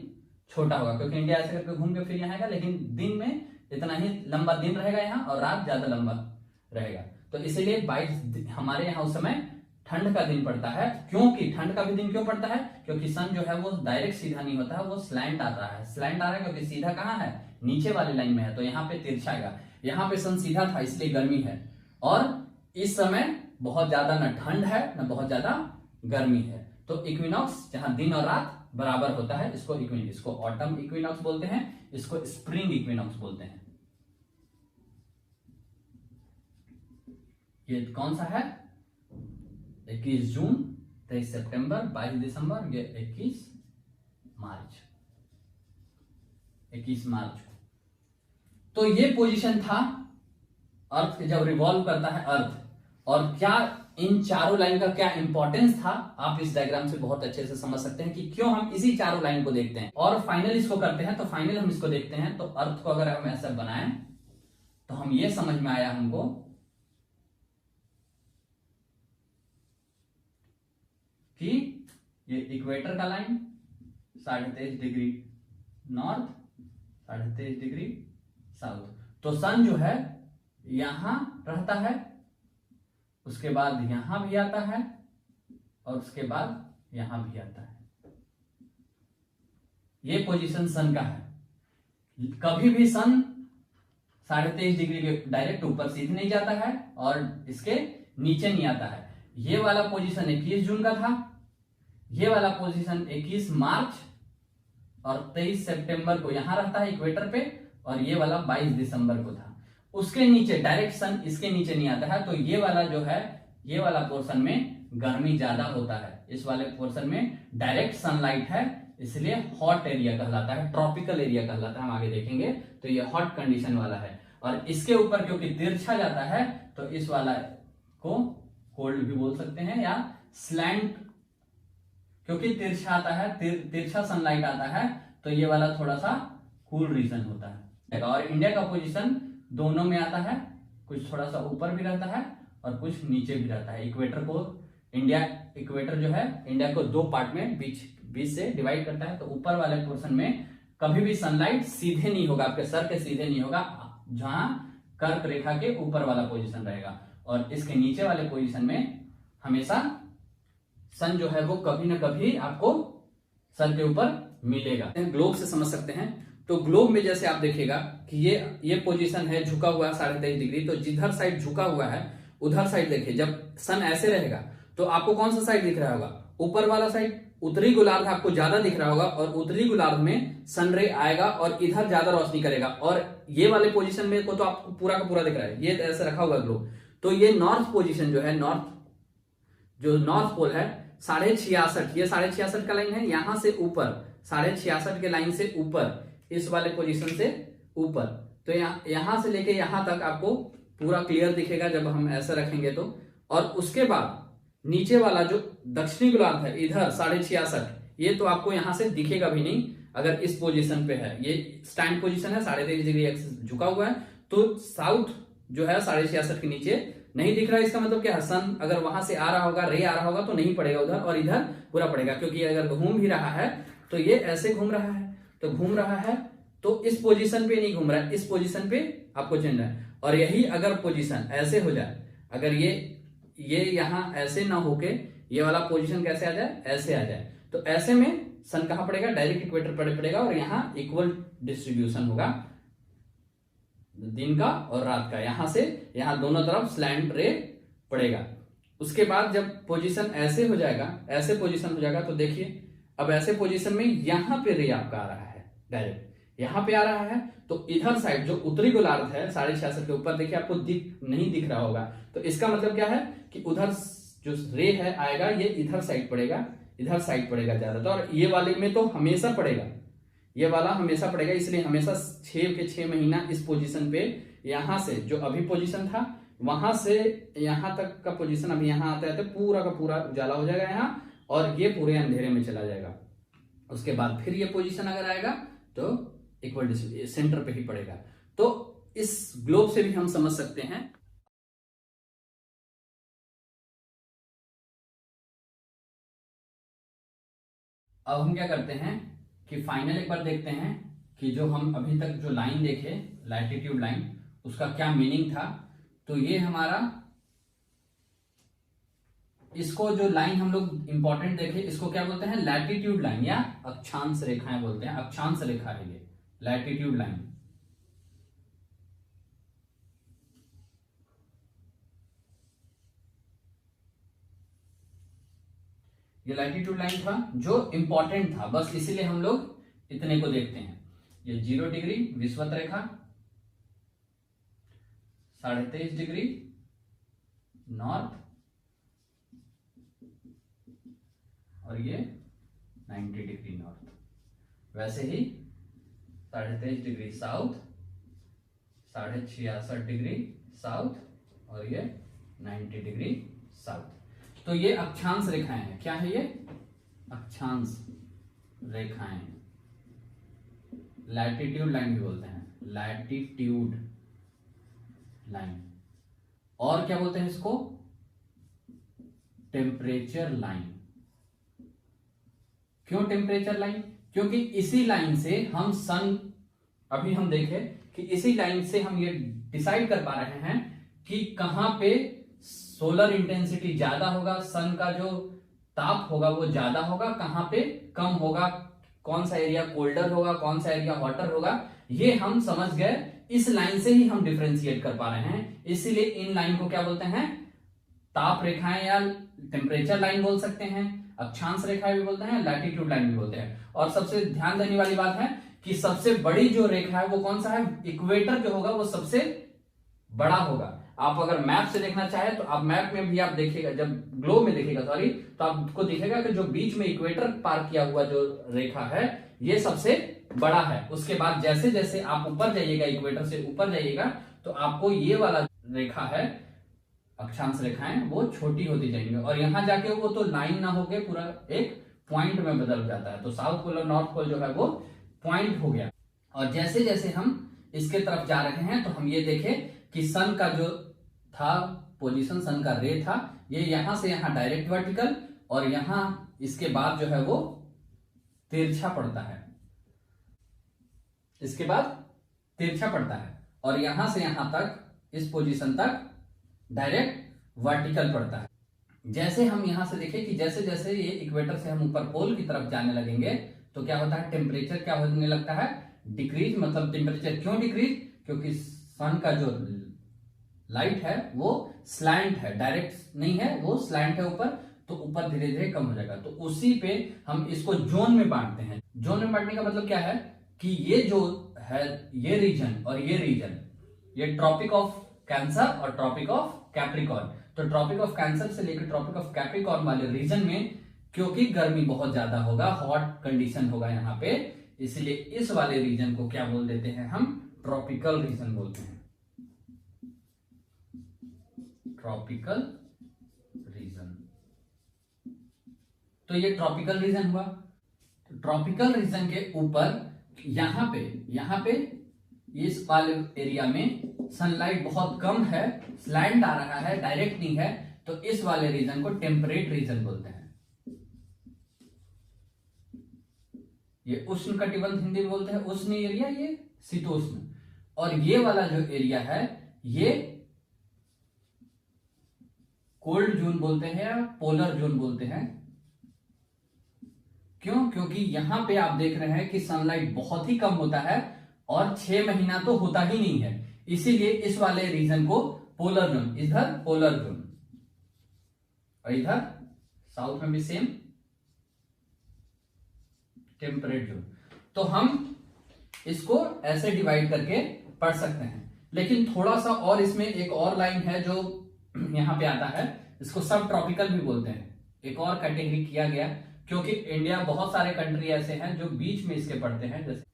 छोटा होगा, क्योंकि इंडिया ऐसे करके घूम के फिर यहां आएगा, लेकिन दिन में इतना ही लंबा दिन रहेगा यहां और रात ज्यादा लंबा रहेगा। तो इसीलिए 22 हमारे यहां उस समय ठंड का दिन पड़ता है। क्योंकि ठंड का भी दिन क्यों पड़ता है, क्योंकि सन जो है वो डायरेक्ट सीधा नहीं होता है, वो स्लैंट आता है। स्लैंट आ रहा है क्योंकि सीधा कहां है, नीचे वाली लाइन में है, तो यहाँ पे तिरछा आएगा। यहाँ पे सन सीधा था इसलिए गर्मी है, और इस समय बहुत ज्यादा न ठंड है न बहुत ज्यादा गर्मी है। तो इक्विनॉक्स जहां दिन और रात बराबर होता है, इसको ऑटम इक्विनॉक्स बोलते हैं, इसको स्प्रिंग इक्विनॉक्स बोलते हैं। ये कौन सा है, 21 जून, 23 सितंबर, 22 दिसंबर, ये 21 मार्च, 21 मार्च। तो ये पोजीशन था अर्थ जब रिवॉल्व करता है अर्थ। और क्या इन चारों लाइन का क्या इंपॉर्टेंस था, आप इस डायग्राम से बहुत अच्छे से समझ सकते हैं कि क्यों हम इसी चारों लाइन को देखते हैं। और फाइनल इसको करते हैं, तो फाइनल हम इसको देखते हैं। तो अर्थ को अगर हम ऐसा बनाएं तो हम ये समझ में आया हमको कि ये इक्वेटर का line 23.5 degree north, 23.5 degree south. तो सन जो है यहां रहता है, उसके बाद यहां भी आता है, और उसके बाद यहां भी आता है। ये पोजीशन सन का है। कभी भी सन 23.5 डिग्री के डायरेक्ट ऊपर सीधे नहीं जाता है और इसके नीचे नहीं आता है। ये वाला पोजीशन 21 जून का था, ये वाला पोजीशन 21 मार्च और 23 सितंबर को यहां रहता है इक्वेटर पे, और ये वाला 22 दिसंबर को था। उसके नीचे डायरेक्ट सन इसके नीचे नहीं आता है, तो ये वाला जो है, ये वाला पोर्शन में गर्मी ज्यादा होता है। इस वाले पोर्शन में डायरेक्ट सनलाइट है, इसलिए हॉट एरिया कहलाता है, ट्रॉपिकल एरिया कहलाता है। हम आगे देखेंगे तो ये हॉट कंडीशन वाला है। और इसके ऊपर क्योंकि तिरछा जाता है तो इस वाला को कोल्ड भी बोल सकते हैं, या स्लैंट, क्योंकि तिरछा आता है, तिरछा सनलाइट आता है, तो ये वाला थोड़ा सा कूल रीजन होता है। और इंडिया का पोजीशन दोनों में आता है, कुछ थोड़ा सा ऊपर भी रहता है और कुछ नीचे भी रहता है। इक्वेटर को इक्वेटर जो है इंडिया को दो पार्ट में बीच से डिवाइड करता है। तो ऊपर वाले पोर्शन में कभी भी सनलाइट सीधे नहीं होगा, आपके सर के सीधे नहीं होगा, जहां कर्क रेखा के ऊपर वाला पोजीशन रहेगा। और इसके नीचे वाले पोजीशन में हमेशा सन जो है वो कभी ना कभी आपको सर के ऊपर मिलेगा। ग्लोब से समझ सकते हैं। तो ग्लोब में जैसे आप देखिएगा कि ये पोजीशन है झुका हुआ 23.5 डिग्री, तो जिधर साइड झुका हुआ है उधर साइड देखिए, जब सन ऐसे रहेगा तो आपको कौन सा साइड दिख रहा होगा? ऊपर वाला साइड। उत्तरी गोलार्ध आपको ज्यादा दिख रहा होगा और उत्तरी गोलार्ध में सन रे आएगा और इधर ज्यादा रोशनी करेगा। और ये वाले पोजीशन में को तो आपको पूरा का पूरा दिख रहा है, ये ऐसे रखा हुआ है ग्लोब। तो ये नॉर्थ पोजीशन जो है, नॉर्थ पोल है 66.5, ये 66.5 का लाइन है, यहां से ऊपर 66.5 के लाइन से ऊपर, इस वाले पोजीशन से ऊपर। तो यहां से लेके यहां तक आपको पूरा क्लियर दिखेगा जब हम ऐसा रखेंगे तो। और उसके बाद नीचे वाला जो दक्षिणी गोलार्ध है इधर 66.5, ये तो आपको यहां से दिखेगा भी नहीं अगर इस पोजीशन पे है। ये स्टैंड पोजीशन है, 23.5 डिग्री एक्सिस झुका हुआ है, तो साउथ जो है 66.5 के नीचे नहीं दिख रहा है। इसका मतलब क्या है? सन अगर वहां से आ रहा होगा, रे आ रहा होगा तो नहीं पड़ेगा उधर, और इधर पूरा पड़ेगा। क्योंकि अगर घूम भी रहा है तो ये ऐसे घूम रहा है, तो घूम रहा है तो इस पोजीशन पे नहीं घूम रहा है, इस पोजीशन पे आपको चेंज है। और यही अगर पोजीशन ऐसे हो जाए, अगर ये यहां ऐसे ना होके ये वाला पोजीशन कैसे आ जाए? ऐसे आ जाए, तो ऐसे में सन कहां पड़ेगा? डायरेक्ट इक्वेटर पड़ेगा, और यहां इक्वल डिस्ट्रीब्यूशन होगा दिन का और रात का। यहां से यहां दोनों तरफ स्लैंट रे पड़ेगा। उसके बाद जब पोजीशन ऐसे हो जाएगा, ऐसे पोजीशन हो जाएगा, तो देखिए अब ऐसे पोजीशन में यहां पे रे आपका आ रहा है, डायरेक्ट यहां पे आ रहा है। तो इधर साइड जो उत्तरी गोलार्ध है 66.5 के ऊपर, देखिए आपको नहीं दिख रहा होगा। तो इसका मतलब क्या है कि उधर जो रे है आएगा, ये इधर साइड पड़ेगा, इधर साइड पड़ेगा ज्यादा। तो और ये वाले में तो हमेशा पड़ेगा, ये वाला हमेशा पड़ेगा, इसलिए हमेशा 6 के 6 महीना इस पोजीशन पे, यहां से जो अभी पोजीशन था वहां से यहां तक का पोजीशन अभी यहां आता है तो पूरा का पूरा उजाला हो जाएगा यहां, और ये पूरे अंधेरे में चला जाएगा। उसके बाद फिर ये पोजीशन अगर आएगा तो इक्वल सेंटर पे ही पड़ेगा। तो इस ग्लोब से भी हम समझ सकते हैं। अब हम क्या करते हैं कि फाइनल एक बार देखते हैं कि जो हम अभी तक जो लाइन देखे, लैटिट्यूड लाइन, उसका क्या मीनिंग था। तो ये हमारा, इसको जो लाइन हम लोग इंपॉर्टेंट देखे, इसको क्या बोलते हैं? लैटिट्यूड लाइन या अक्षांश रेखाएं बोलते हैं। अक्षांश रेखा है ये लैटिट्यूड लाइन। ये लैटिट्यूड लाइन था जो इंपॉर्टेंट था, बस इसीलिए हम लोग इतने को देखते हैं। ये 0 डिग्री विषुवत रेखा, 23.5 डिग्री नॉर्थ, और ये 90 डिग्री नॉर्थ। वैसे ही 23.5 डिग्री साउथ, 66.5 डिग्री साउथ, और ये 90 डिग्री साउथ। तो ये अक्षांश रेखाएं हैं। क्या है ये? अक्षांश रेखाएं, लैटिट्यूड लाइन भी बोलते हैं, लैटिट्यूड लाइन। और क्या बोलते हैं इसको? Temperature line. क्यों टेम्परेचर लाइन? क्योंकि इसी लाइन से हम सन, अभी हम देखें कि इसी लाइन से हम ये डिसाइड कर पा रहे हैं कि कहां पे सोलर इंटेंसिटी ज्यादा होगा, सन का जो ताप होगा वो ज्यादा होगा, कहां पे कम होगा, कौन सा एरिया कोल्डर होगा, कौन सा एरिया हॉटर होगा, ये हम समझ गए, इस लाइन से ही हम डिफरेंशिएट कर पा रहे हैं। इसीलिए इन लाइन को क्या बोलते हैं, ताप रेखाएं या टेम्परेचर लाइन बोल सकते हैं, अक्षांश रेखाएं भी बोलते हैं, लैटिट्यूड लाइन भी बोलते हैं। और सबसे ध्यान देने वाली बात है कि सबसे बड़ी जो रेखा है वो कौन सा है, इक्वेटर जो होगा वो सबसे बड़ा होगा। आप अगर मैप से देखना चाहे तो आप मैप में भी आप देखिएगा, जब ग्लोब में देखिएगा सॉरी, तो आपको दिखेगा कि जो बीच में इक्वेटर पार किया हुआ जो रेखा है ये सबसे बड़ा है। उसके बाद जैसे जैसे आप ऊपर जाइएगा, इक्वेटर से ऊपर जाइएगा, तो आपको ये वाला रेखा है, अक्षांश रेखाएं, वो छोटी होती जाएंगी और यहां जाके वो तो लाइन ना होके पूरा एक पॉइंट में बदल जाता है। तो साउथ पोल और नॉर्थ पोल जो है वो पॉइंट हो गया। और जैसे जैसे हम इसके तरफ जा रहे हैं तो हम ये देखें कि सन का जो था पोजीशन, सन का रे था, ये यहां से यहां डायरेक्ट वर्टिकल, और यहां इसके बाद जो है वो तिरछा पड़ता है, इसके बाद तिरछा पड़ता है, और यहां से यहां तक इस पोजीशन तक डायरेक्ट वर्टिकल पड़ता है। जैसे हम यहां से देखें कि जैसे जैसे ये इक्वेटर से हम ऊपर पोल की तरफ जाने लगेंगे तो क्या होता है, टेम्परेचर क्या होने लगता है, डिक्रीज। मतलब टेम्परेचर क्यों डिक्रीज, क्योंकि सन का जो लाइट है वो स्लैंट है, डायरेक्ट नहीं है, वो स्लैंट है ऊपर, तो ऊपर धीरे धीरे कम हो जाएगा। तो उसी पे हम इसको जोन में बांटते हैं। जोन में बांटने का मतलब क्या है कि ये जो है ये रीजन और ये रीजन, ये ट्रॉपिक ऑफ कैंसर और ट्रॉपिक ऑफ कैप्रिकॉर्न। तो ट्रॉपिक ऑफ कैंसर से लेकर ट्रॉपिक ऑफ कैप्रिकॉर्न वाले रीजन में क्योंकि गर्मी बहुत ज्यादा होगा, हॉट कंडीशन होगा यहाँ पे, इसलिए इस वाले रीजन को क्या बोल देते हैं हम, ट्रॉपिकल रीजन बोलते हैं, ट्रॉपिकल रीजन। तो ये ट्रॉपिकल रीजन हुआ। तो ट्रॉपिकल रीजन के ऊपर यहां पे इस वाले एरिया में सनलाइट बहुत कम है, स्लैंट आ रहा है, डायरेक्ट नहीं है, तो इस वाले रीजन को टेम्परेट रीजन बोलते हैं। ये उष्ण कटिबंध हिंदी में बोलते हैं उष्ण एरिया, ये शीतोष्ण। और ये वाला जो एरिया है ये कोल्ड जोन बोलते हैं या पोलर जोन बोलते हैं। क्यों, क्योंकि यहां पे आप देख रहे हैं कि सनलाइट बहुत ही कम होता है और 6 महीना तो होता ही नहीं है, इसीलिए इस वाले रीजन को पोलर जोन, इधर पोलर जोन और इधर साउथ में भी सेम टेम्परेट जोन। तो हम इसको ऐसे डिवाइड करके पढ़ सकते हैं। लेकिन थोड़ा सा और इसमें एक और लाइन है जो यहां पे आता है, इसको सब ट्रॉपिकल भी बोलते हैं। एक और कैटेगरी किया गया क्योंकि इंडिया, बहुत सारे कंट्री ऐसे हैं जो बीच में इसके पड़ते हैं, जैसे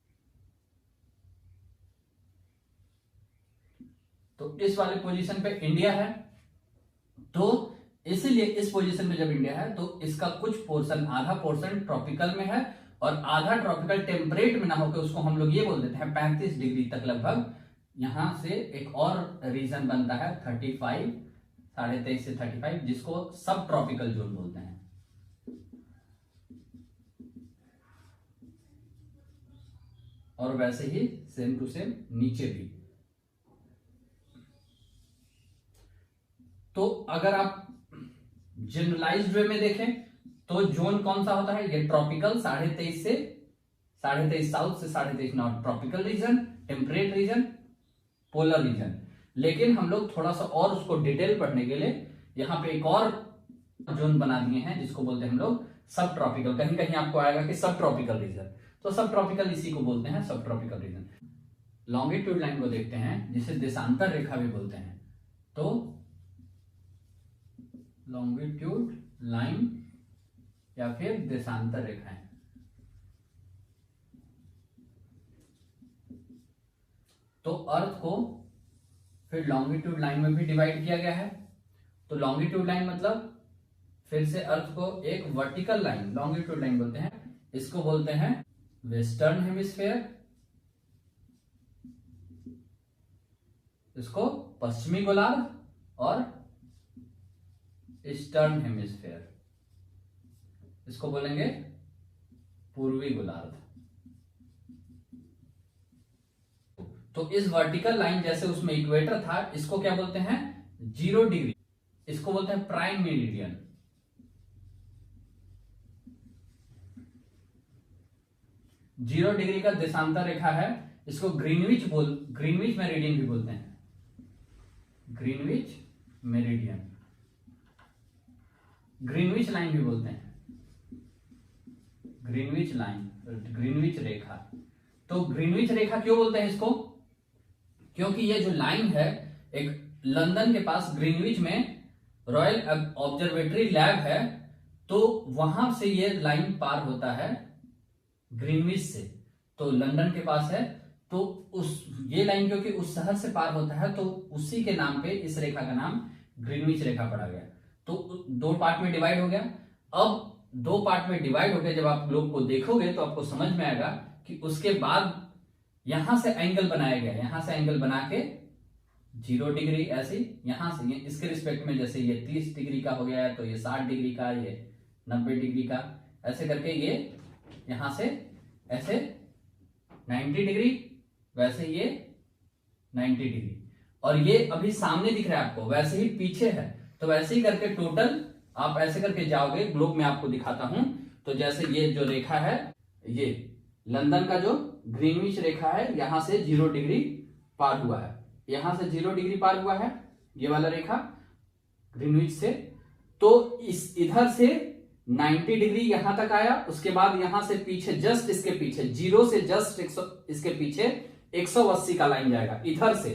तो इस वाले पोजीशन पे इंडिया है, तो इसीलिए इस पोजीशन पे जब इंडिया है तो इसका कुछ पोर्शन, आधा पोर्शन ट्रॉपिकल में है और आधा ट्रॉपिकल टेम्परेट में ना होकर उसको हम लोग ये बोल देते हैं 35 डिग्री तक लगभग। यहां से एक और रीजन बनता है 35, 23.5 से 35, जिसको सब ट्रॉपिकल जोन बोलते हैं। और वैसे ही सेम टू सेम नीचे भी। तो अगर आप जनरलाइज्ड वे में देखें तो जोन कौन सा होता है, ये ट्रॉपिकल 23.5 से 23.5 साउथ से 23.5 north, tropical region, temperate region, polar region. लेकिन हम लोग थोड़ा सा और उसको डिटेल पढ़ने के लिए यहां पे एक और जोन बना दिए हैं जिसको बोलते हैं हम लोग सब ट्रॉपिकल। कहीं कहीं आपको आएगा कि सब ट्रॉपिकल रीजन, तो सब ट्रॉपिकल इसी को बोलते हैं, सब ट्रॉपिकल रीजन। लॉन्गिट्यूड लाइन को देखते हैं जिसे देशांतर रेखा भी बोलते हैं। तो लॉन्गिट्यूड लाइन या फिर देशांतर रेखाएं, तो अर्थ को फिर लॉन्गिट्यूड लाइन में भी डिवाइड किया गया है। तो लॉन्गिट्यूड लाइन मतलब फिर से अर्थ को एक वर्टिकल लाइन, लॉन्गिट्यूड लाइन बोलते हैं, इसको बोलते हैं वेस्टर्न हेमिस्फेयर, इसको पश्चिमी गोलार्ध, और ईस्टर्न हेमिस्फेयर, इसको बोलेंगे पूर्वी गोलार्ध। तो इस वर्टिकल लाइन जैसे उसमें इक्वेटर था, इसको क्या बोलते हैं, 0 डिग्री, इसको बोलते हैं प्राइम मेरिडियन। जीरो डिग्री का देशांतर रेखा है, इसको ग्रीनविच मेरिडियन भी बोलते हैं, ग्रीनविच मेरिडियन, ग्रीनविच लाइन भी बोलते हैं, ग्रीनविच लाइन, ग्रीनविच रेखा। तो ग्रीनविच रेखा क्यों बोलते हैं इसको? क्योंकि ये जो लाइन है, एक लंदन के पास ग्रीनविच में रॉयल ऑब्जर्वेटरी लैब है, तो वहां से ये लाइन पार होता है ग्रीनविच से, तो लंदन के पास है, तो उस ये लाइन क्योंकि उस शहर से पार होता है, तो उसी के नाम पे इस रेखा का नाम ग्रीनविच रेखा पड़ा गया। तो दो पार्ट में डिवाइड हो गया। अब दो पार्ट में डिवाइड हो गया, जब आप लोग को देखोगे तो आपको समझ में आएगा कि उसके बाद यहां से एंगल बनाया गया, यहां से एंगल बना के 0 डिग्री, ऐसे यहां से इसके रिस्पेक्ट में, जैसे ये 30 डिग्री का हो गया तो ये 60 डिग्री का, ये 90 डिग्री का, ऐसे करके ये यहां से ऐसे 90 डिग्री, वैसे ये 90 डिग्री, और ये अभी सामने दिख रहा है आपको, वैसे ही पीछे है। तो वैसे ही करके टोटल आप ऐसे करके जाओगे, ग्लोब में आपको दिखाता हूं। तो जैसे ये जो रेखा है, ये लंदन का जो ग्रीनविच रेखा है, यहां से 0 डिग्री पार हुआ है, यहां से 0 डिग्री पार हुआ है ये वाला रेखा ग्रीनविच से। तो इस इधर से 90 डिग्री यहां तक आया, उसके बाद यहां से पीछे, जस्ट इसके पीछे, 0 से जस्ट इसके पीछे 180 का लाइन जाएगा इधर से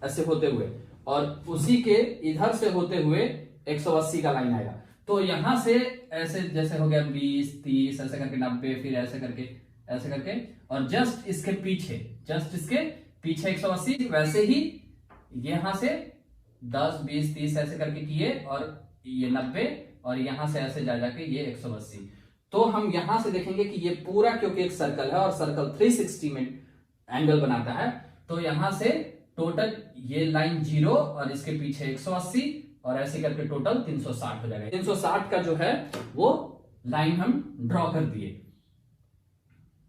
ऐसे होते हुए, और उसी के इधर से होते हुए 180 का लाइन आएगा। तो यहां से ऐसे जैसे हो गया 20, 30, ऐसे करके 90, फिर ऐसे करके, और जस्ट इसके पीछे 180, वैसे ही यहां से 10, 20, 30 ऐसे करके किए, और ये 90, और यहां से ऐसे जा जाके ये 180। तो हम यहां से देखेंगे कि ये पूरा, क्योंकि एक सर्कल है और सर्कल 360 में एंगल बनाता है, तो यहां से टोटल ये लाइन 0 और इसके पीछे 180, और ऐसे करके टोटल 360 हो जाएगा। 360 का जो है वो लाइन हम ड्रॉ कर दिए।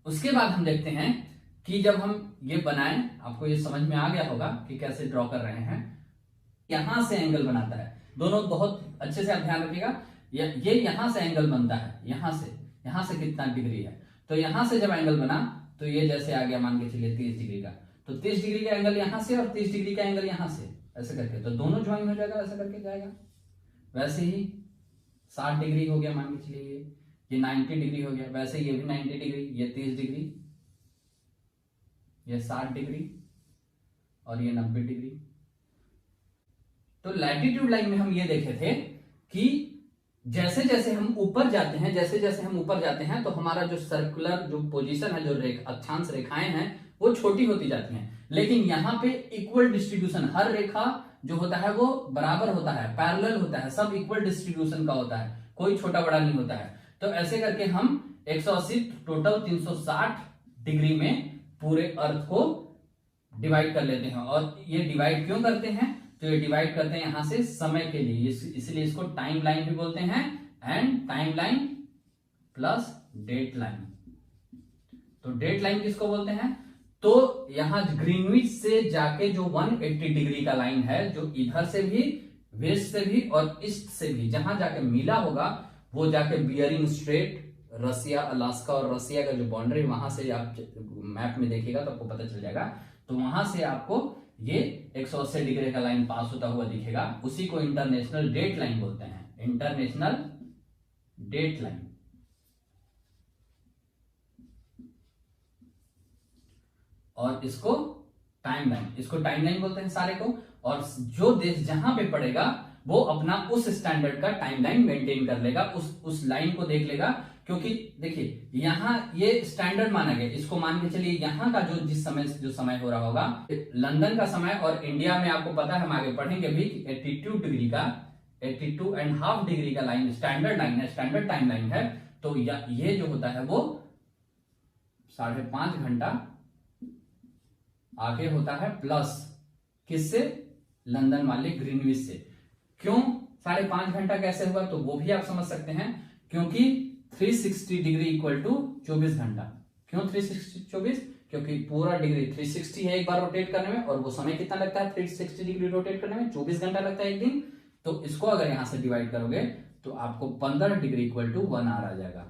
उसके बाद हम देखते हैं कि जब हम ये बनाएं, आपको ये समझ में आ गया होगा कि कैसे ड्रॉ कर रहे हैं। यहां से एंगल बनाता है, दोनों बहुत अच्छे से आप ध्यान रखिएगा। ये यहां से एंगल बनता है, यहां से कितना डिग्री है, तो यहां से जब एंगल बना तो ये जैसे आ गया, मान के चलिए 30 डिग्री का, तो 30 डिग्री का एंगल यहां से और 30 डिग्री का एंगल यहां से, ऐसे करके, तो दोनों ज्वाइन हो जाएगा, ऐसा करके जाएगा। वैसे ही 60 डिग्री हो गया, मान के चलिए ये 90 डिग्री हो गया, वैसे ये भी 90 डिग्री, ये 30 डिग्री, ये 60 डिग्री, और ये 90 डिग्री। तो लैटिट्यूड लाइन में हम ये देखे थे कि जैसे जैसे हम ऊपर जाते हैं, तो हमारा जो सर्कुलर जो पोजीशन है, जो अक्षांश रेखाएं हैं, वो छोटी होती जाती हैं। लेकिन यहाँ पे इक्वल डिस्ट्रीब्यूशन, हर रेखा जो होता है वो बराबर होता है, पैरेलल होता है, सब इक्वल डिस्ट्रीब्यूशन का होता है, कोई छोटा बड़ा नहीं होता है। तो ऐसे करके हम 180 टोटल 360 डिग्री में पूरे अर्थ को डिवाइड कर लेते हैं। और ये डिवाइड क्यों करते हैं? तो ये डिवाइड करते हैं यहां से समय के लिए, इसलिए इसको टाइम लाइन भी बोलते हैं, and time line plus date line. तो डेट लाइन किसको बोलते हैं? तो यहां ग्रीनविच से जाके जो 180 डिग्री का लाइन है, जो इधर से भी, वेस्ट से भी और ईस्ट से भी जहां जाके मिला होगा, वो जाके बियरिंग स्ट्रेट, रसिया, अलास्का और रसिया का जो बाउंड्री, वहां से आप मैप में देखिएगा तो आपको पता चल जाएगा। तो वहां से आपको ये 180 डिग्री का लाइन पास होता हुआ दिखेगा, उसी को इंटरनेशनल डेट लाइन बोलते हैं, इंटरनेशनल डेट लाइन। और इसको टाइम लाइन बोलते हैं सारे को। और जो देश जहां पे पड़ेगा वो अपना उस स्टैंडर्ड का टाइम लाइन मेंटेन कर लेगा, उस लाइन को देख लेगा। क्योंकि देखिए यहां ये स्टैंडर्ड माना गया, इसको मान के चलिए यहां का जो समय हो रहा होगा, लंदन का समय, और इंडिया में आपको पता है, हम आगे पढ़ेंगे भी, 82 डिग्री का, 82.5 डिग्री का लाइन स्टैंडर्ड लाइन है, स्टैंडर्ड टाइम लाइन है। तो ये जो होता है वो 5.5 घंटा आगे होता है, प्लस किससे? लंदन वाले ग्रीनविच से। क्यों 5.5 घंटा कैसे हुआ? तो वो भी आप समझ सकते हैं, क्योंकि 360 डिग्री इक्वल टू 24 घंटा। क्यों 360 क्योंकि पूरा डिग्री 360 है एक बार रोटेट करने में, और वो समय कितना लगता है 360 डिग्री रोटेट करने में? 24 घंटा लगता है एक दिन। तो इसको अगर यहां से डिवाइड करोगे तो आपको 15 डिग्री इक्वल टू 1 आवर आ जाएगा।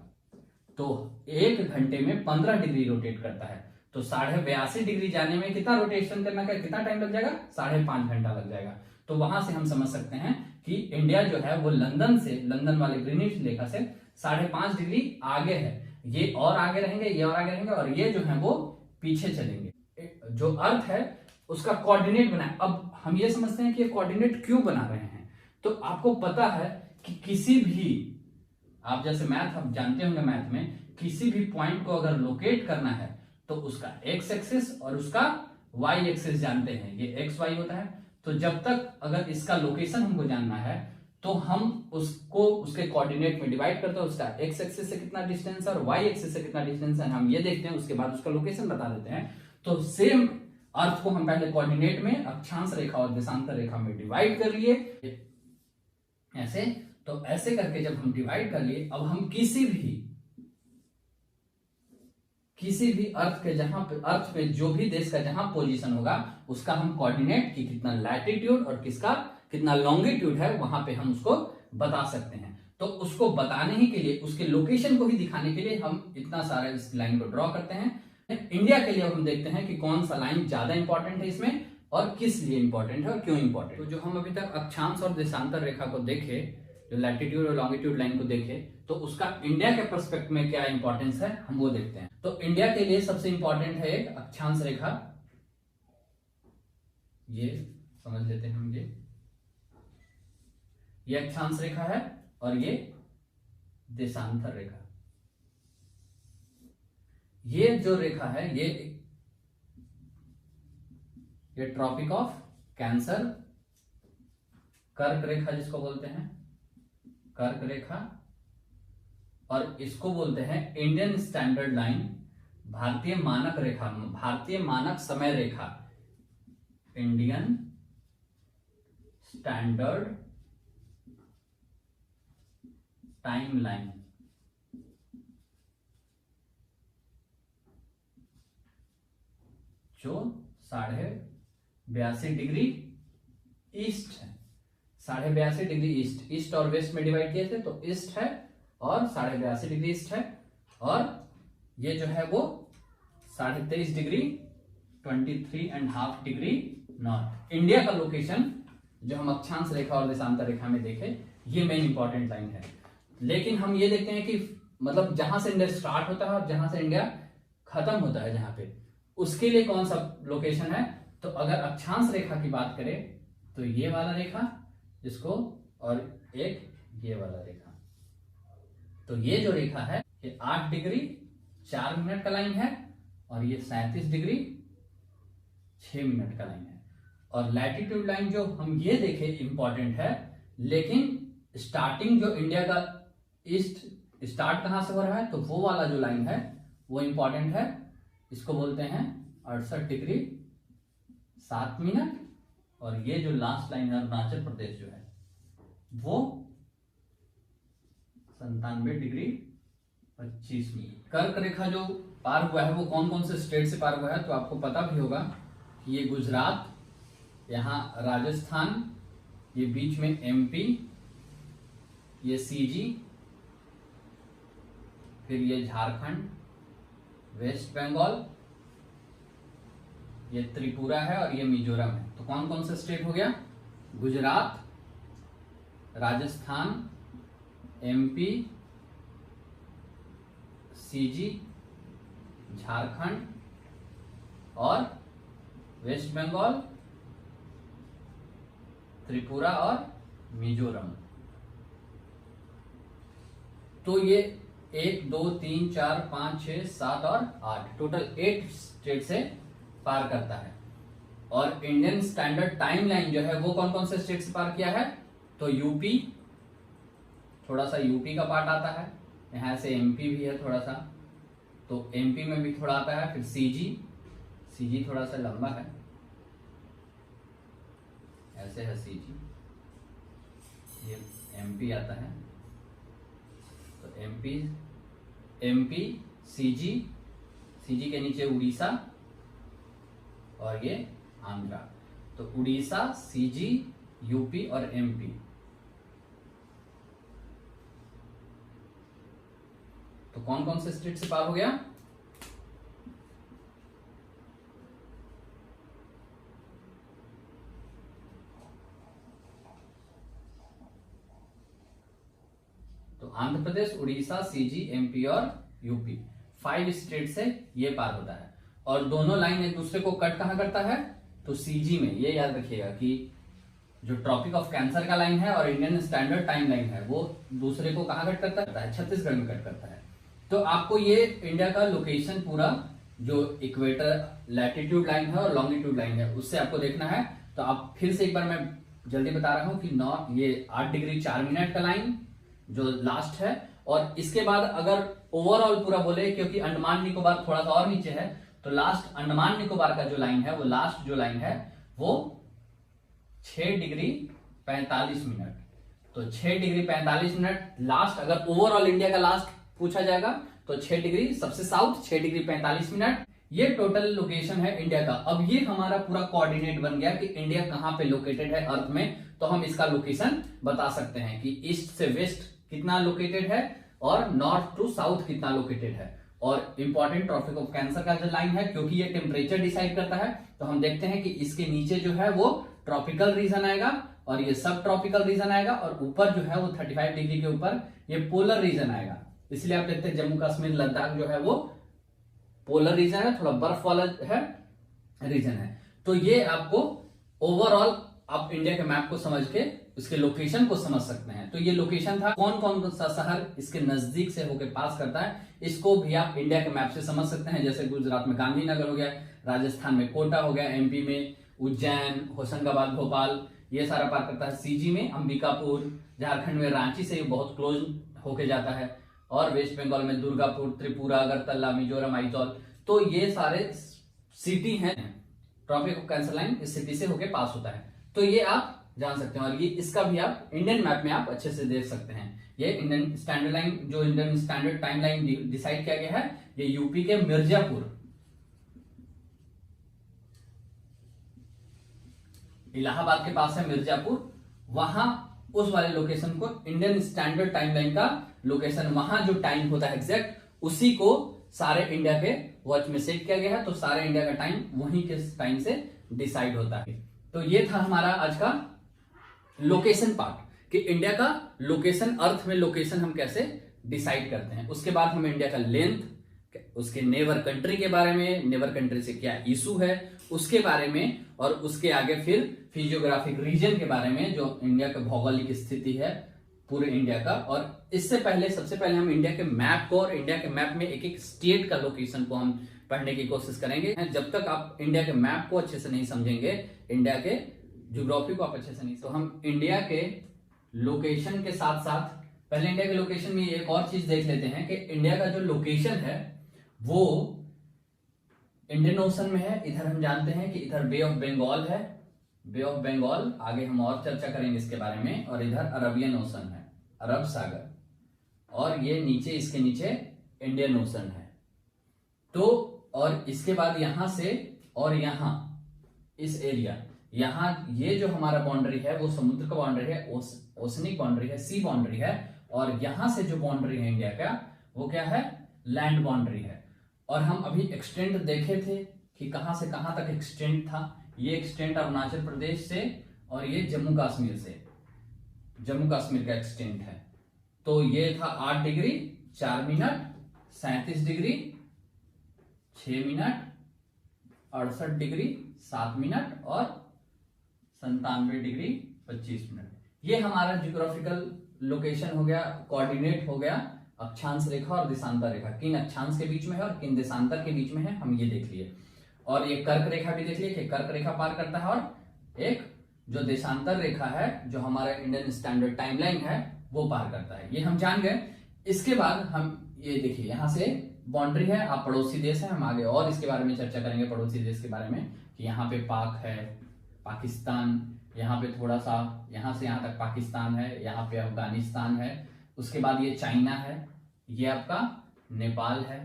तो 1 घंटे में 15 डिग्री रोटेट करता है। तो 82.5 डिग्री जाने में कितना रोटेशन करना का कितना टाइम लग जाएगा, 5.5 घंटा लग जाएगा। तो वहां से हम समझ सकते हैं कि इंडिया जो है वो लंदन वाले ग्रीनिच रेखा से 5.5 डिग्री आगे है। ये और आगे रहेंगे, ये और आगे रहेंगे, और ये जो है वो पीछे चलेंगे। जो अर्थ है उसका कोऑर्डिनेट बनाए। अब हम ये समझते हैं कि ये कोऑर्डिनेट क्यों बना रहे हैं। तो आपको पता है कि किसी भी, आप जैसे मैथ आप जानते होंगे, मैथ में किसी भी पॉइंट को अगर लोकेट करना है तो उसका एक्स एक्सिस और उसका वाई एक्सिस जानते हैं, ये एक्स वाई होता है। तो जब तक अगर इसका लोकेशन हमको जानना है तो हम उसको उसके कोऑर्डिनेट में डिवाइड करते हैं, उसका एक्स एक्सिस से कितना डिस्टेंस है और वाई एक्सिस से कितना डिस्टेंस है, हम ये देखते हैं, उसके बाद उसका लोकेशन बता देते हैं। तो सेम अर्थ को हम पहले कोऑर्डिनेट में अक्षांश रेखा और देशांतर रेखा में डिवाइड कर लिए ऐसे। तो ऐसे करके जब हम डिवाइड कर लिए, अब हम किसी भी अर्थ के जहां पे, अर्थ पे जो भी देश का जहां पोजीशन होगा उसका हम कोऑर्डिनेट की कितना लैटिट्यूड और किसका कितना लॉन्गिट्यूड है वहां पे हम उसको बता सकते हैं। तो उसको बताने ही के लिए, उसके लोकेशन को ही दिखाने के लिए हम इतना सारा इस लाइन को ड्रॉ करते हैं। इंडिया के लिए हम देखते हैं कि कौन सा लाइन ज्यादा इंपॉर्टेंट है इसमें और किस लिए इंपॉर्टेंट है और क्यों इंपॉर्टेंट। तो जो हम अभी तक अक्षांश और देशांतर रेखा को देखे, जो लैटिट्यूड और लॉन्गिट्यूड लाइन को देखे, तो उसका इंडिया के पर्सपेक्ट में क्या इंपॉर्टेंस है हम वो देखते हैं। तो इंडिया के लिए सबसे इंपॉर्टेंट है एक अक्षांश रेखा, ये समझ लेते हैं हम, ये अक्षांश रेखा है और ये देशांतर रेखा। ये जो रेखा है ये ट्रॉपिक ऑफ कैंसर, कर्क रेखा जिसको बोलते हैं, कर्क रेखा, और इसको बोलते हैं इंडियन स्टैंडर्ड लाइन, भारतीय मानक रेखा, भारतीय मानक समय रेखा, इंडियन स्टैंडर्ड टाइम लाइन। जो 82.5 डिग्री ईस्ट है, 82.5 डिग्री ईस्ट और वेस्ट में डिवाइड किए थे, तो ईस्ट है और 82.5 डिग्री ईस्ट है, और ये जो है वो 23.5 डिग्री 23.5 डिग्री नॉर्थ। इंडिया का लोकेशन जो हम अक्षांश रेखा और देशांतर रेखा में देखे, ये मेन इंपॉर्टेंट लाइन है। लेकिन हम ये देखते हैं कि मतलब जहां से इंडिया स्टार्ट होता है और जहां से इंडिया खत्म होता है, जहां पे उसके लिए कौन सा लोकेशन है। तो अगर अक्षांश रेखा की बात करें तो ये वाला रेखा जिसको, और एक ये वाला रेखा, तो ये जो रेखा है ये 8 डिग्री 4 मिनट का लाइन है और ये 37 डिग्री 6 मिनट का लाइन है। और लैटिट्यूड लाइन जो हम ये देखे इंपॉर्टेंट है, लेकिन स्टार्टिंग जो इंडिया का ईस्ट स्टार्ट कहां से हो रहा है, तो वो वाला जो लाइन है वो इंपॉर्टेंट है। इसको बोलते हैं 68 डिग्री 7 मिनट, और ये जो लास्ट लाइन है अरुणाचल प्रदेश जो है वो 97 डिग्री 25 मिनट। कर्क रेखा जो पार हुआ है वो कौन कौन से स्टेट से पार हुआ है, तो आपको पता भी होगा कि ये गुजरात, यहाँ राजस्थान, ये बीच में एमपी, ये सीजी, फिर ये झारखंड, वेस्ट बंगाल, ये त्रिपुरा है और ये मिजोरम है। तो कौन कौन सा स्टेट हो गया, गुजरात, राजस्थान, एमपी, सीजी, झारखंड और वेस्ट बंगाल, त्रिपुरा और मिजोरम। तो ये 1 2 3 4 5 6 7 और 8 टोटल 8 स्टेट से पार करता है। और इंडियन स्टैंडर्ड टाइम लाइन जो है वो कौन कौन से स्टेट से पार किया है, तो यूपी, थोड़ा सा यूपी का पार्ट आता है, यहां से एमपी भी है थोड़ा सा, तो एमपी में भी थोड़ा आता है, फिर सीजी थोड़ा सा लंबा है, ऐसे है सीजी, ये एमपी आता है, तो एमपी सीजी के नीचे उड़ीसा और ये आंध्रा। तो उड़ीसा, सीजी, यूपी और एमपी। तो कौन कौन से स्टेट से पार हो गया, आंध्र प्रदेश, उड़ीसा, सीजी, एमपी और यूपी, 5 स्टेट से ये पार होता है। और दोनों लाइन एक दूसरे को कट कहां करता है, तो सीजी में। ये याद रखिएगा कि जो ट्रॉपिक ऑफ कैंसर का लाइन है और इंडियन स्टैंडर्ड टाइम लाइन है वो दूसरे को कहां कट करता है, छत्तीसगढ़ में कट करता है। तो आपको ये इंडिया का लोकेशन पूरा जो इक्वेटर लैटिट्यूड लाइन है और लॉन्गिट्यूड लाइन है उससे आपको देखना है। तो आप फिर से एक बार मैं जल्दी बता रहा हूं कि ये 8 डिग्री 4 मिनट का लाइन जो लास्ट है, और इसके बाद अगर ओवरऑल पूरा बोले, क्योंकि अंडमान निकोबार थोड़ा सा और नीचे है, तो लास्ट अंडमान निकोबार का जो लाइन है वो लास्ट जो लाइन है वो 6 डिग्री 45 मिनट। तो 6 डिग्री 45 मिनट लास्ट, अगर ओवरऑल इंडिया का लास्ट पूछा जाएगा तो 6 डिग्री सबसे साउथ, 6 डिग्री 45 मिनट। ये टोटल लोकेशन है इंडिया का। अब ये हमारा पूरा कोऑर्डिनेट बन गया कि इंडिया कहां पे लोकेटेड है अर्थ में, तो हम इसका लोकेशन बता सकते हैं कि ईस्ट से वेस्ट कितना लोकेटेड है और नॉर्थ टू साउथ कितना लोकेटेड है। और इंपॉर्टेंट ट्रॉपिक ऑफ कैंसर का जो लाइन है, क्योंकि ये टेम्परेचर डिसाइड करता है, तो हम देखते हैं कि इसके नीचे जो है वो ट्रॉपिकल रीजन आएगा और ये सब ट्रॉपिकल रीजन आएगा, और ऊपर जो है वो 35 डिग्री के ऊपर ये पोलर रीजन आएगा। इसलिए आप देखते हैं जम्मू कश्मीर लद्दाख जो है वो पोलर रीजन है, थोड़ा बर्फ वाला है रीजन है। तो ये आपको ओवरऑल आप इंडिया के मैप को समझ के उसके लोकेशन को समझ सकते हैं। तो ये लोकेशन था, कौन कौन सा शहर इसके नजदीक से होकर पास करता है, इसको भी आप इंडिया के मैप से समझ सकते हैं। जैसे गुजरात में गांधीनगर हो गया, राजस्थान में कोटा हो गया, एमपी में उज्जैन, होशंगाबाद, भोपाल, ये सारा पार करता है। सीजी में अंबिकापुर, झारखंड में रांची से बहुत क्लोज होके जाता है, और वेस्ट बंगाल में दुर्गापुर, त्रिपुरा, अगरतला, मिजोरम, आइजॉल। तो ये सारे सिटी हैं, ट्रॉपिक ऑफ कैंसर लाइन इस सिटी से होके पास होता है। तो ये आप जान सकते हैं, और ये इसका भी आप इंडियन मैप में आप अच्छे से देख सकते हैं। ये इंडियन स्टैंडर्ड लाइन, जो Indian standard time line decide किया गया है, ये यूपी के मिर्जापुर, इलाहाबाद के पास है मिर्जापुर, वहां उस वाले लोकेशन को इंडियन स्टैंडर्ड टाइम लाइन का लोकेशन, वहां जो टाइम होता है एग्जैक्ट, उसी को सारे इंडिया के वॉच में सेट किया गया है। तो सारे इंडिया का टाइम वहीं के टाइम से डिसाइड होता है। तो ये था हमारा आज का लोकेशन पार्ट, कि इंडिया का लोकेशन, अर्थ में लोकेशन हम कैसे डिसाइड करते हैं। उसके बाद हम इंडिया का लेंथ, उसके नेबर कंट्री के बारे में, नेबर कंट्री से क्या इशू है उसके बारे में, और उसके आगे फिर फिजियोग्राफिक रीजन के बारे में, जो इंडिया का भौगोलिक स्थिति है पूरे इंडिया का। और इससे पहले, सबसे पहले हम इंडिया के मैप को, और इंडिया के मैप में एक एक स्टेट का लोकेशन को हम पढ़ने की कोशिश करेंगे। जब तक आप इंडिया के मैप को अच्छे से नहीं समझेंगे, इंडिया के ज्योग्राफी को आप अच्छे से नहीं, तो हम इंडिया के लोकेशन के साथ साथ पहले इंडिया के लोकेशन में एक और चीज देख लेते हैं कि इंडिया का जो लोकेशन है वो इंडियन ओशन में है। इधर हम जानते हैं कि इधर बे ऑफ बंगाल है, बे ऑफ बंगाल, आगे हम और चर्चा करेंगे इसके बारे में। और इधर अरबियन ओशन है, अरब सागर, और ये नीचे, इसके नीचे इंडियन ओशन है। तो और इसके बाद यहां से और यहां इस एरिया, यहां ये जो हमारा बाउंड्री है वो समुद्र का बाउंड्री है, ओशनिक बाउंड्री है, सी बाउंड्री है। और यहां से जो बाउंड्री है इंडिया का वो क्या है, लैंड बाउंड्री है। और हम अभी एक्सटेंट देखे थे कि कहां से कहां तक एक्सटेंट था। ये एक्सटेंट अरुणाचल प्रदेश से, और ये जम्मू कश्मीर से, जम्मू कश्मीर का एक्सटेंट है। तो ये था 8 degree 4 minute, 37 degree 6 minute, 68 degree 7 minute, और 97 डिग्री 25 मिनट। ये हमारा जियोग्राफिकल लोकेशन हो गया, कोऑर्डिनेट हो गया, अक्षांश रेखा और देशांतर रेखा, किन अक्षांश के बीच में है और किन देशांतर के बीच में है, हम ये देख लिए। और ये कर्क रेखा भी देख लिए कि कर्क रेखा पार करता है, और एक जो देशांतर रेखा है जो हमारा इंडियन स्टैंडर्ड टाइमलाइन है वो पार करता है। ये हम जान गए। इसके बाद हम ये देखिए, यहां से बाउंड्री है, आप पड़ोसी देश है, हम आगे और इसके बारे में चर्चा करेंगे पड़ोसी देश के बारे में, कि यहाँ पे पाक है, पाकिस्तान, यहाँ पे थोड़ा सा, यहां से यहां तक पाकिस्तान है, यहाँ पे अफगानिस्तान है, उसके बाद ये चाइना है, ये आपका नेपाल है,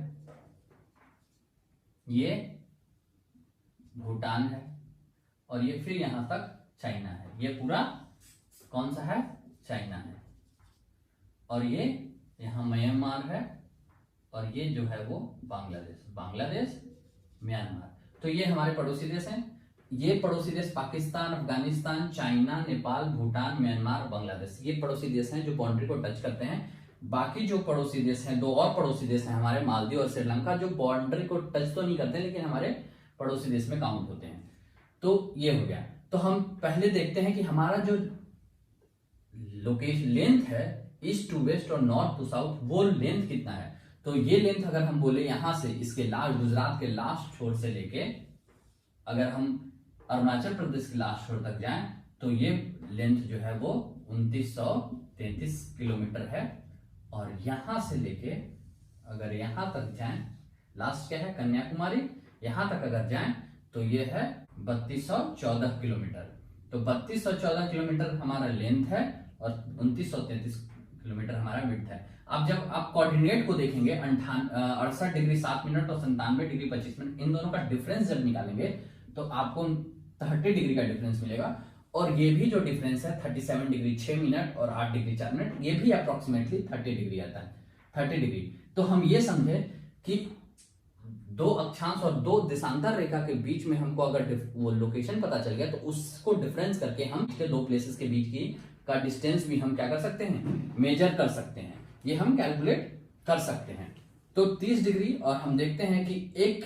ये भूटान है, और ये फिर यहां तक चाइना है। ये पूरा कौन सा है, चाइना है। और ये यहां म्यांमार है, और ये जो है वो बांग्लादेश, बांग्लादेश, म्यांमार। तो ये हमारे पड़ोसी देश हैं। ये पड़ोसी देश पाकिस्तान, अफगानिस्तान, चाइना, नेपाल, भूटान, म्यांमार, बांग्लादेश, ये पड़ोसी देश हैं जो बाउंड्री को टच करते हैं बाकी जो पड़ोसी देश हैं, 2 और पड़ोसी देश हैं हमारे, मालदीव और श्रीलंका, जो बाउंड्री को टच तो नहीं करते लेकिन हमारे पड़ोसी देश में काउंट होते हैं। तो ये हो गया। तो हम पहले देखते हैं कि हमारा जो लोकेशन लेंथ है ईस्ट टू वेस्ट और नॉर्थ टू साउथ, वो लेंथ कितना है। तो ये लेंथ अगर हम बोले यहां से इसके लास्ट, गुजरात के लास्ट छोर से लेके अगर हम अरुणाचल प्रदेश के लास्ट छोर तक जाएं तो ये लेंथ जो है वो 2933 किलोमीटर है। और यहां से लेके अगर यहां तक जाएं, लास्ट क्या है कन्याकुमारी, यहां तक अगर जाएं तो ये है 3214 किलोमीटर। तो 3214 किलोमीटर हमारा लेंथ है और 2933 किलोमीटर हमारा विड्थ है। अब जब आप कोऑर्डिनेट को देखेंगे 68 डिग्री 7 मिनट और 97 डिग्री 25 मिनट, इन दोनों का डिफरेंस जब निकालेंगे तो आपको 30 डिग्री का डिफरेंस मिलेगा। और ये भी जो डिफरेंस है 37 डिग्री 6 मिनट और 8 डिग्री 4 मिनट, ये भी अप्रोक्सीमेटली 30 डिग्री आता है, 30 डिग्री। तो हम ये समझे कि 2 अक्षांश और 2 देशांतर रेखा के बीच में हमको अगर वो लोकेशन पता चल गया तो उसको डिफरेंस करके हम 2 प्लेसेस के बीच की का डिस्टेंस भी हम क्या कर सकते हैं, मेजर कर सकते हैं, ये हम कैलकुलेट कर सकते हैं। तो 30 डिग्री और हम देखते हैं कि 1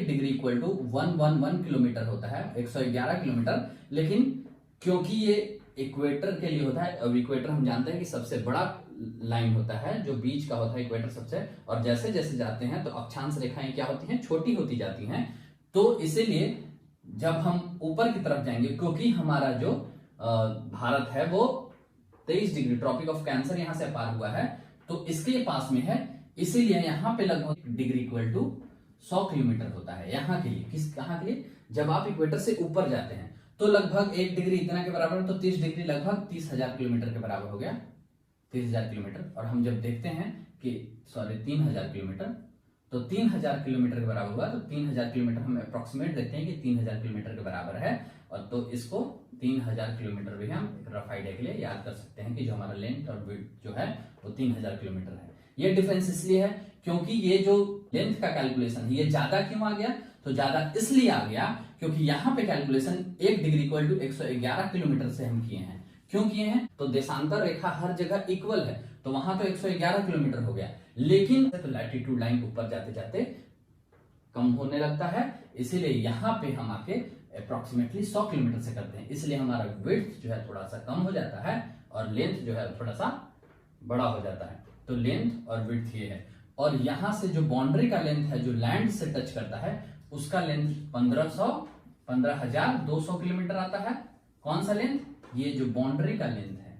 डिग्री इक्वल टू 111 किलोमीटर होता है, 111 किलोमीटर। लेकिन क्योंकि ये इक्वेटर के लिए होता है, अब इक्वेटर हम जानते हैं कि सबसे बड़ा लाइन होता है जो बीच का होता है इक्वेटर सबसे, और जैसे जैसे जाते हैं तो अक्षांश रेखाएं क्या होती हैं, छोटी होती जाती हैं। तो इसीलिए जब हम ऊपर की तरफ जाएंगे, क्योंकि हमारा जो भारत है वो 23 डिग्री ट्रॉपिक ऑफ कैंसर यहां से पार हुआ है, तो इसके पास में है, इसीलिए यहां पे लगभग डिग्री इक्वल टू 100 किलोमीटर होता है यहां के लिए। कहां के लिए, जब आप इक्वेटर से ऊपर जाते हैं तो लगभग 1 डिग्री इतना के बराबर, तो 30 डिग्री लगभग 30,000 किलोमीटर के बराबर हो गया, 30,000 किलोमीटर। और हम जब देखते हैं कि 3000 किलोमीटर, तो 3000 किलोमीटर के बराबर हुआ, तो 3000 किलोमीटर हम अप्रोक्सीमेट देखते हैं कि 3000 किलोमीटर के बराबर है। और तो इसको 3000 किलोमीटर भी हम रफ आइडिया के लिए याद कर सकते हैं कि जो हमारा लेंथ और विड्थ जो है वो 3000 किलोमीटर है। ये डिफरेंस इसलिए है क्योंकि ये जो लेंथ का कैलकुलेशन है ये ज्यादा क्यों आ गया, तो ज्यादा इसलिए आ गया क्योंकि यहाँ पे calculation 1 degree equal to 111 kilometre से हम किए हैं। क्यों किए हैं, तो देशांतर रेखा हर जगह इक्वल है, तो वहां तो 111 किलोमीटर हो गया, लेकिन तो लैटिट्यूड लाइन ऊपर जाते जाते कम होने लगता है, इसीलिए यहाँ पे हम आके अप्रोक्सीमेटली 100 किलोमीटर से करते हैं। इसलिए हमारा विड्थ जो है थोड़ा सा कम हो जाता है और लेंथ जो है थोड़ा सा बड़ा हो जाता है। तो लेंथ और विड्थ ये है। और यहां से जो बाउंड्री का लेंथ है जो लैंड से टच करता है उसका लेंथ 15,200 किलोमीटर आता है। कौन सा लेंथ, ये जो बाउंड्री का लेंथ है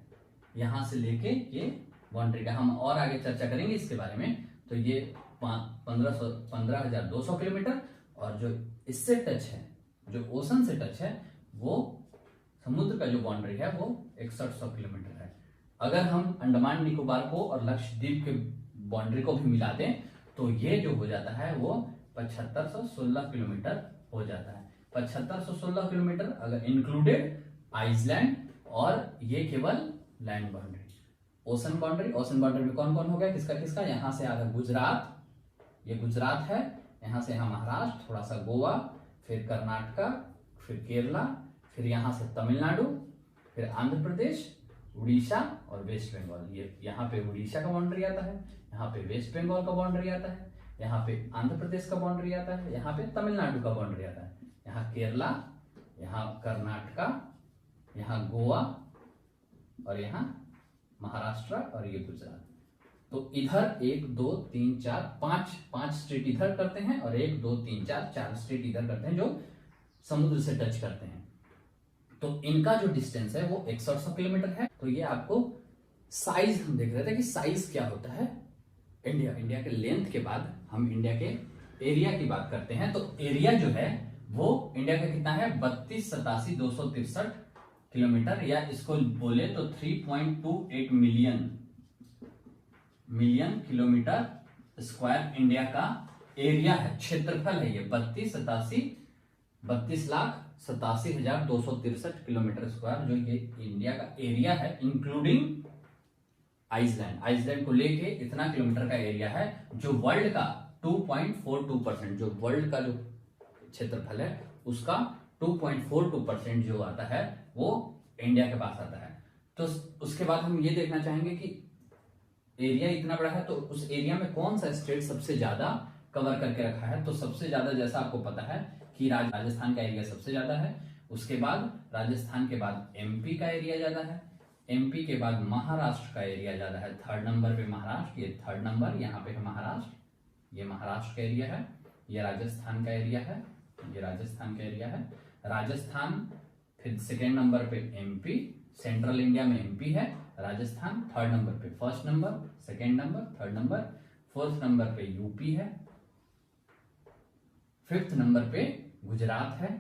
यहां से लेके ये बाउंड्री का, हम और आगे चर्चा करेंगे इसके बारे में। तो ये 15,200 किलोमीटर, और जो इससे टच है, जो ओशन से टच है, वो समुद्र का जो बाउंड्री है वो 6100 किलोमीटर है। अगर हम अंडमान निकोबार को और लक्षद्वीप के बाउंड्री को भी मिला दें तो ये जो हो जाता है वो 7516 किलोमीटर हो जाता है। 7516 किलोमीटर अगर इंक्लूडेड आइसलैंड, और ये केवल land boundary. Ocean boundary, ocean boundary में कौन कौन हो गया, किसका किसका, यहां से आधा गुजरात, ये गुजरात है, यहां से यहां महाराष्ट्र, थोड़ा सा गोवा, फिर कर्नाटका, फिर केरला, फिर यहां से तमिलनाडु, फिर आंध्र प्रदेश, उड़ीसा और वेस्ट बंगाल। ये यहाँ पे उड़ीसा का बाउंड्री आता है, यहाँ पे वेस्ट बंगाल का बाउंड्री आता है, यहाँ पे आंध्र प्रदेश का बाउंड्री आता है, यहाँ पे तमिलनाडु का बाउंड्री आता है, यहाँ केरला, यहाँ कर्नाटका, यहाँ गोवा और यहाँ महाराष्ट्र और ये गुजरात। तो इधर 1 2 3 4 5 स्टेट इधर करते हैं और 1 2 3 4 स्टेट इधर करते हैं जो समुद्र से टच करते हैं। तो इनका जो डिस्टेंस है वो 6100 किलोमीटर है। तो ये आपको साइज हम देख रहे थे कि साइज क्या होता है। इंडिया के लेंथ के बाद हम इंडिया के एरिया की बात करते हैं। तो एरिया जो है वो इंडिया का कितना है, 32,87,263 किलोमीटर, या इसको बोले तो 3.28 मिलियन किलोमीटर स्क्वायर इंडिया का एरिया है, क्षेत्रफल है ये 32,87,263 किलोमीटर स्क्वायर, जो ये इंडिया का एरिया है इंक्लूडिंग आइसलैंड को लेके इतना किलोमीटर का एरिया है, जो वर्ल्ड का 2.42%, जो वर्ल्ड का जो क्षेत्रफल है उसका 2.42% जो आता है वो इंडिया के पास आता है। तो उसके बाद हम ये देखना चाहेंगे कि एरिया इतना बड़ा है तो उस एरिया में कौन सा स्टेट सबसे ज्यादा कवर करके रखा है? तो सबसे ज्यादा जैसा आपको पता है कि राजस्थान का एरिया सबसे ज्यादा है, उसके बाद राजस्थान के बाद एमपी का एरिया ज्यादा है, एमपी के बाद महाराष्ट्र का एरिया ज्यादा है, थर्ड नंबर पे महाराष्ट्र, ये थर्ड नंबर, यहाँ पे है महाराष्ट्र, ये महाराष्ट्र का एरिया है, ये राजस्थान का एरिया है, ये राजस्थान का एरिया है, राजस्थान, फिर सेकेंड नंबर पे एमपी, सेंट्रल इंडिया में एमपी है, राजस्थान थर्ड नंबर पे, first number, second number, third number, fourth number पे यूपी है, फिफ्थ नंबर पे गुजरात है,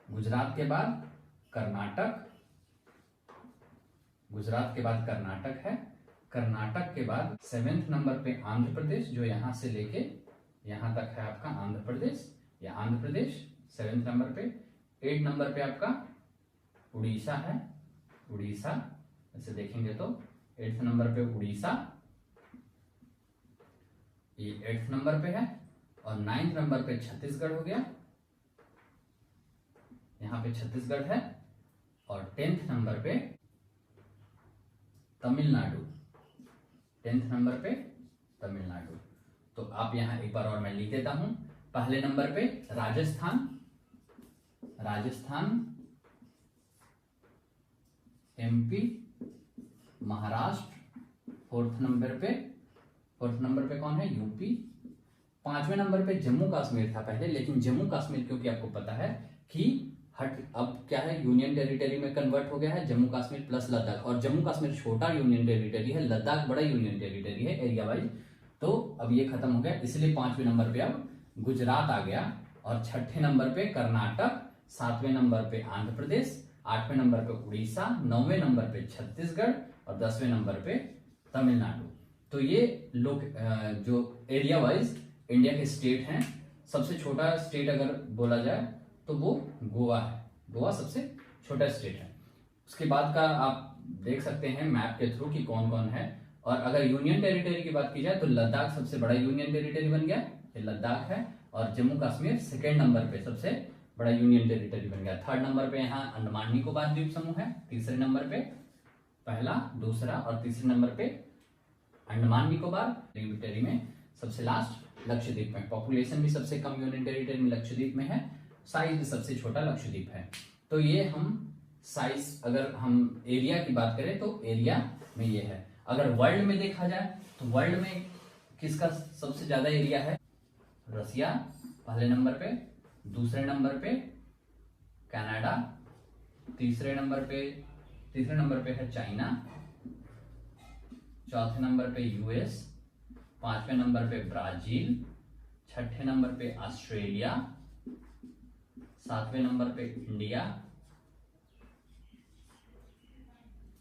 गुजरात के बाद कर्नाटक, गुजरात के बाद कर्नाटक है, कर्नाटक के बाद सेवेंथ नंबर पे आंध्र प्रदेश, जो यहां से लेके यहां तक है आपका आंध्र प्रदेश, या आंध्र प्रदेश सेवेंथ नंबर पे, एट नंबर पे आपका उड़ीसा है, उड़ीसा ऐसे देखेंगे तो एट्थ नंबर पे उड़ीसा, ये एट्थ नंबर पे है, और नाइन्थ नंबर पे छत्तीसगढ़ हो गया, यहां पे छत्तीसगढ़ है, और टेंथ नंबर पे तमिलनाडु, टेंथ नंबर पे तमिलनाडु। तो आप यहां एक बार और मैं लिख देता हूं, पहले नंबर पे Rajasthan, Rajasthan, MP, Maharashtra, fourth number पे कौन है? यूपी, पांचवें नंबर पे जम्मू कश्मीर था पहले, लेकिन जम्मू कश्मीर क्योंकि आपको पता है कि अब क्या है, यूनियन टेरिटरी में कन्वर्ट हो गया है, जम्मू कश्मीर प्लस लद्दाख, और जम्मू कश्मीर छोटा यूनियन टेरिटरी है, लद्दाख बड़ा यूनियन टेरिटरी है एरिया वाइज, तो अब ये खत्म हो गया, इसलिए पांचवें नंबर पे अब गुजरात आ गया, और छठे नंबर पे कर्नाटक, सातवें नंबर पे आंध्र प्रदेश, आठवें नंबर पे उड़ीसा, नौवें नंबर पे छत्तीसगढ़, और 10वें नंबर पे तमिलनाडु। तो ये लोग जो एरिया वाइज इंडिया के स्टेट हैं, सबसे छोटा स्टेट अगर बोला जाए तो वो गोवा है, गोवा सबसे छोटा स्टेट है। उसके बाद का आप देख सकते हैं मैप के थ्रू कि कौन कौन है, और अगर यूनियन टेरिटरी की बात की जाए तो लद्दाख सबसे बड़ा यूनियन टेरिटरी बन गया, ये लद्दाख है, और जम्मू कश्मीर सेकेंड नंबर पे सबसे बड़ा यूनियन टेरिटरी बन गया। थर्ड नंबर पे यहाँ अंडमान निकोबार द्वीप समूह है, तीसरे नंबर पे पहला, दूसरा और तीसरे नंबर पे अंडमान निकोबार टेरिटरी में, सबसे लास्ट लक्षद्वीप में। पॉपुलेशन भी सबसे कम यूनियन टेरिटरी में लक्षद्वीप में है, साइज भी सबसे छोटा लक्षद्वीप है। तो ये हम साइज, अगर हम एरिया की बात करें तो एरिया में ये है। अगर वर्ल्ड में देखा जाए तो वर्ल्ड में किसका सबसे ज्यादा एरिया है? रसिया पहले नंबर पे, दूसरे नंबर पे कनाडा, तीसरे नंबर पे है चाइना, चौथे नंबर पे यूएस, पांचवें नंबर पे ब्राजील, छठे नंबर पे ऑस्ट्रेलिया, सातवें नंबर पे इंडिया,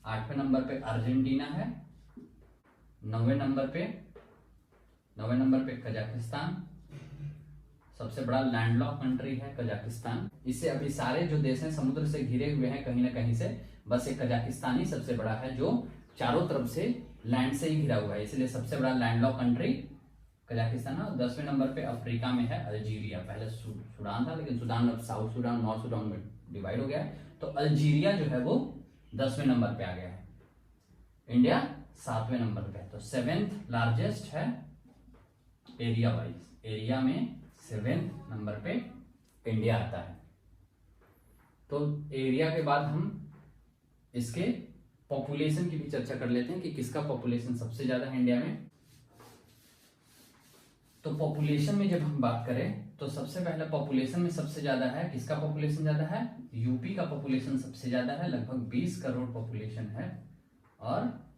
आठवें नंबर पे अर्जेंटीना है, नौवें नंबर पे कजाकिस्तान, सबसे बड़ा लैंडलॉक कंट्री है कजाकिस्तान। इससे अभी सारे जो देश हैं समुद्र से घिरे हुए हैं कहीं ना कहीं से, बस एक कजाकिस्तान ही सबसे बड़ा है जो चारों तरफ से लैंड से ही घिरा हुआ है, इसलिए सबसे बड़ा लैंडलॉक कंट्री कजाकिस्तान है। 10वें नंबर पे अफ्रीका में है अल्जीरिया, पहले सूडान था लेकिन सूडान अब साउथ सूडान नॉर्थ सूडान में डिवाइड हो गया है, तो अल्जीरिया जो है वो 10वें नंबर पे आ गया है। इंडिया 7वें नंबर पे है, तो 7th लार्जेस्ट है एरिया वाइज, एरिया में 7th नंबर पे इंडिया आता है। तो एरिया के बाद हम इसके पॉपुलेशन की भी चर्चा कर लेते हैं कि किसका पॉपुलेशन सबसे ज्यादा है इंडिया में। तो पॉपुलेशन में जब हम बात करें तो सबसे पहले पॉपुलेशन में सबसे ज्यादा है, किसका पॉपुलेशन ज्यादा है? यूपी का पॉपुलेशन सबसे ज्यादा है, लगभग 20 करोड़ पॉपुलेशन है। और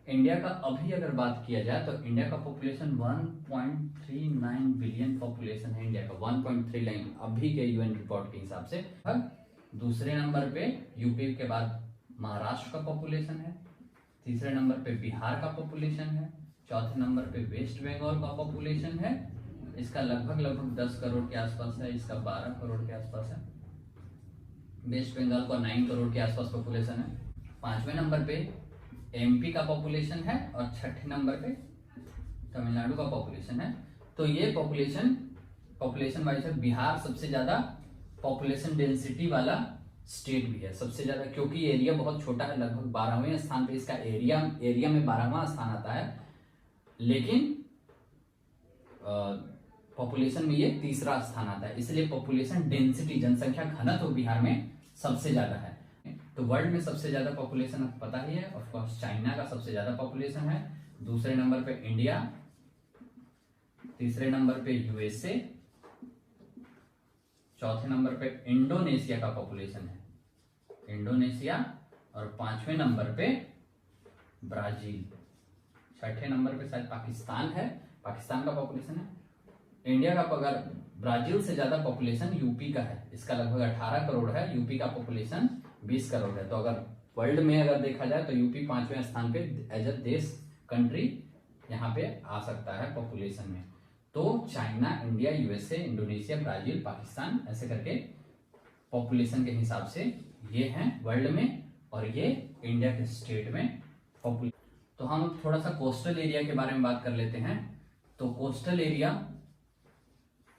इंडिया का अभी अगर बात किया जाए तो इंडिया का पॉपुलेशन 1.39 बिलियन पॉपुलेशन है इंडिया का, 1.39 अभी के यूएन रिपोर्ट के हिसाब से। दूसरे नंबर पे यूपी के बाद महाराष्ट्र का पॉपुलेशन है, तीसरे नंबर पे बिहार का पॉपुलेशन है, चौथे नंबर पे वेस्ट बंगाल का पॉपुलेशन है, इसका लगभग 10 करोड़ के आसपास है, इसका 12 करोड़ के आसपास है। वेस्ट बंगाल का 9 करोड़ के आसपास पॉपुलेशन है। पांचवें नंबर पे एमपी का पॉपुलेशन है और छठे नंबर पे तमिलनाडु का पॉपुलेशन है। तो ये पॉपुलेशन वाइज है। बिहार सबसे ज्यादा पॉपुलेशन डेंसिटी वाला स्टेट भी है सबसे ज्यादा, क्योंकि एरिया बहुत छोटा है, लगभग 12वें स्थान पे इसका एरिया में 12वां स्थान आता है, लेकिन पॉपुलेशन में ये तीसरा स्थान आता है। इसलिए पॉपुलेशन डेंसिटी, जनसंख्या घनत्व बिहार में सबसे ज्यादा है। तो वर्ल्ड में सबसे ज्यादा पॉपुलेशन आपको पता ही है, ऑफ कोर्स चाइना का सबसे ज्यादा पॉपुलेशन है, दूसरे नंबर पे इंडिया, तीसरे नंबर पे यूएसए, चौथे नंबर पे इंडोनेशिया का पॉपुलेशन है, इंडोनेशिया, और 5वें नंबर पे ब्राजील, छठे नंबर पे शायद पाकिस्तान है, पाकिस्तान का पॉपुलेशन है। इंडिया का अगर ब्राजील से ज्यादा पॉपुलेशन यूपी का है, इसका लगभग 18 करोड़ है, यूपी का पॉपुलेशन 20 करोड़ है। तो अगर वर्ल्ड में अगर देखा जाए तो यूपी 5वें स्थान पे एज अ देश, कंट्री यहाँ पे आ सकता है पॉपुलेशन में। तो China, India, USA, Indonesia, Brazil, Pakistan, ऐसे करके पॉपुलेशन के हिसाब से ये हैं वर्ल्ड में, और ये इंडिया के स्टेट में पॉपुलेशन। तो हम थोड़ा सा कोस्टल एरिया के बारे में बात कर लेते हैं। तो कोस्टल एरिया,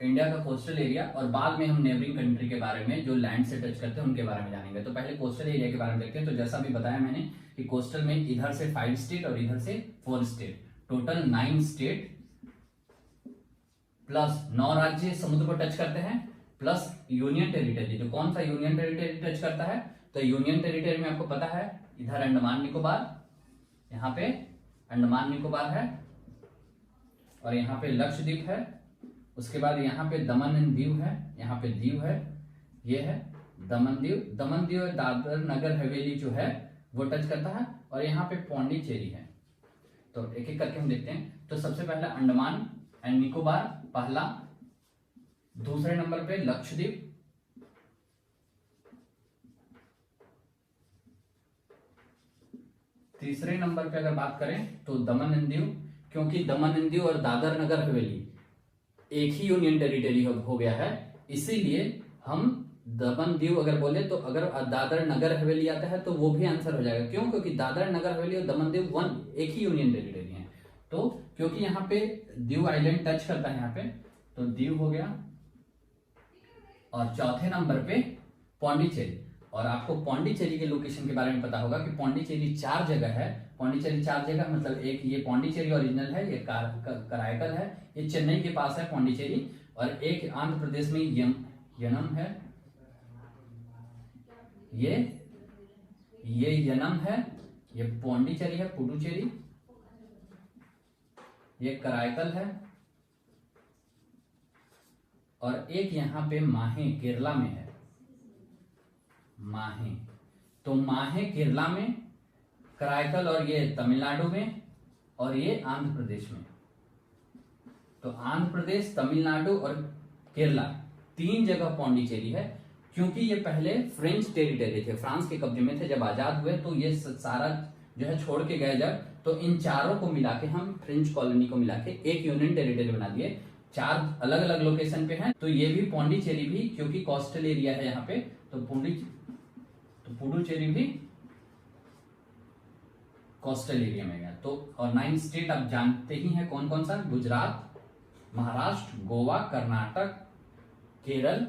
इंडिया का कोस्टल एरिया, और बाद में हम नेबरिंग कंट्री के बारे में जो लैंड से टच करते हैं उनके बारे में जानेंगे। तो पहले कोस्टल एरिया के बारे में देखते हैं। तो जैसा भी बताया मैंने कि कोस्टल में इधर से 5 स्टेट और इधर से 4 स्टेट, टोटल 9 स्टेट प्लस 9 राज्य समुद्र को टच करते हैं, प्लस यूनियन टेरिटरी। तो कौन सा यूनियन टेरिटरी टच करता है? तो यूनियन टेरिटरी में आपको पता है इधर अंडमान निकोबार, यहाँ पे अंडमान निकोबार है, और यहाँ पे लक्षद्वीप है, उसके बाद यहाँ पे दमन एंड दीव है, यहाँ पे दीव है, ये है दमन दीव। दमन दीव और दादर नगर हवेली जो है वो टच करता है, और यहाँ पे पौंडीचेरी है। तो एक एक करके हम देखते हैं। तो सबसे पहला अंडमान एंड निकोबार पहला, दूसरे नंबर पे लक्षद्वीप, तीसरे नंबर पे अगर बात करें तो दमन एंड दीव, क्योंकि दमन एंड दीव और दादर नगर हवेली एक ही यूनियन टेरिटरी हो गया है, इसीलिए हम दमन दीव अगर बोले तो अगर दादर नगर हवेली आता है तो वो भी आंसर हो जाएगा। क्यों? क्योंकि दादर नगर हवेली और दमन दीव एक ही यूनियन टेरिटरी है। तो क्योंकि यहाँ पे दीव आइलैंड टच करता है यहाँ पे, तो दीव हो गया, और चौथे नंबर पे पौंडीचेरी। और आपको पौंडीचेरी के लोकेशन के बारे में पता होगा कि पौंडीचेरी 4 जगह है। पौंडीचेरी 4 जगह मतलब एक ये पौंडीचेरी ओरिजिनल है, ये कराईकल है, ये चेन्नई के पास है पौंडीचेरी, और एक आंध्र प्रदेश में यनम है, ये यनम है, ये पौंडीचेरी है, पुडुचेरी, ये कराईकल है, और एक यहाँ पे माहे केरला में है, माहे। तो माहे केरला में, कराईकल और ये तमिलनाडु में, और ये आंध्र प्रदेश में। तो आंध्र प्रदेश, तमिलनाडु और केरला 3 जगह पौंडीचेरी है, क्योंकि ये पहले फ्रेंच टेरिटरी थे, फ्रांस के कब्जे में थे। जब आजाद हुए तो ये सारा जो है छोड़ के गए जब, तो इन चारों को मिला के हम फ्रेंच कॉलोनी को मिला के एक यूनियन टेरिटरी बना दिए। 4 अलग अलग लोकेशन पे हैं। तो ये भी पौंडीचेरी भी, क्योंकि कोस्टल एरिया है यहाँ पे, तो पुडुचेरी भी कोस्टल एरिया में गया। तो और 9 स्टेट आप जानते ही हैं कौन कौन सा, गुजरात, महाराष्ट्र, गोवा, कर्नाटक, केरल,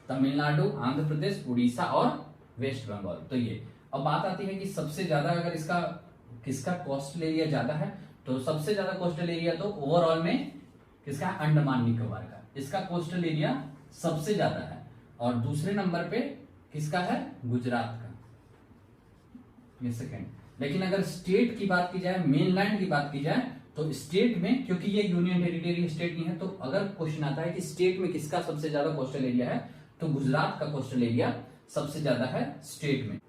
तमिलनाडु, आंध्र प्रदेश, उड़ीसा और वेस्ट बंगाल। तो ये अब बात आती है कि सबसे ज्यादा अगर इसका किसका कोस्टल एरिया ज्यादा है, तो सबसे ज्यादा कोस्टल एरिया तो ओवरऑल में किसका, अंडमान निकोबार का, इसका कोस्टल एरिया सबसे ज्यादा है। और दूसरे नंबर पे किसका है, गुजरात का, ये सेकेंड। लेकिन अगर स्टेट की बात की जाए, मेनलैंड की बात की जाए, तो स्टेट में, क्योंकि ये यूनियन टेरिटरी स्टेट नहीं है, तो अगर क्वेश्चन आता है कि स्टेट में किसका सबसे ज्यादा कोस्टल एरिया है, तो गुजरात का कोस्टल एरिया सबसे ज्यादा है स्टेट में।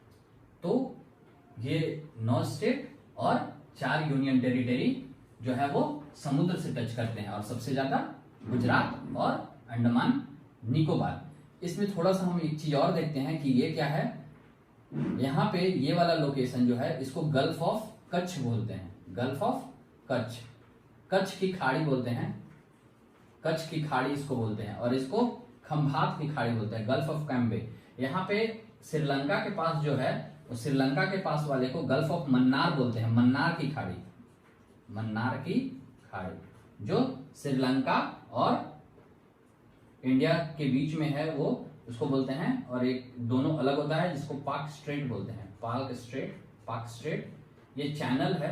तो ये 9 स्टेट और 4 यूनियन टेरिटरी जो है वो समुद्र से टच करते हैं, और सबसे ज्यादा गुजरात और अंडमान निकोबार। इसमें थोड़ा सा हम एक चीज और देखते हैं कि ये क्या है। यहाँ पे ये वाला लोकेशन जो है इसको गल्फ ऑफ कच्छ बोलते हैं, गल्फ ऑफ कच्छ, कच्छ की खाड़ी बोलते हैं, कच्छ की खाड़ी इसको बोलते हैं, और इसको खंभात की खाड़ी बोलते हैं, गल्फ ऑफ कैम्बे। यहाँ पे श्रीलंका के पास जो है, श्रीलंका के पास वाले को गल्फ ऑफ मन्नार बोलते हैं, मन्नार की खाड़ी, मन्नार की खाड़ी जो श्रीलंका और इंडिया के बीच में है, वो उसको बोलते हैं, और एक दोनों अलग होता है जिसको पाक स्ट्रेट बोलते हैं, पाक स्ट्रेट। ये चैनल है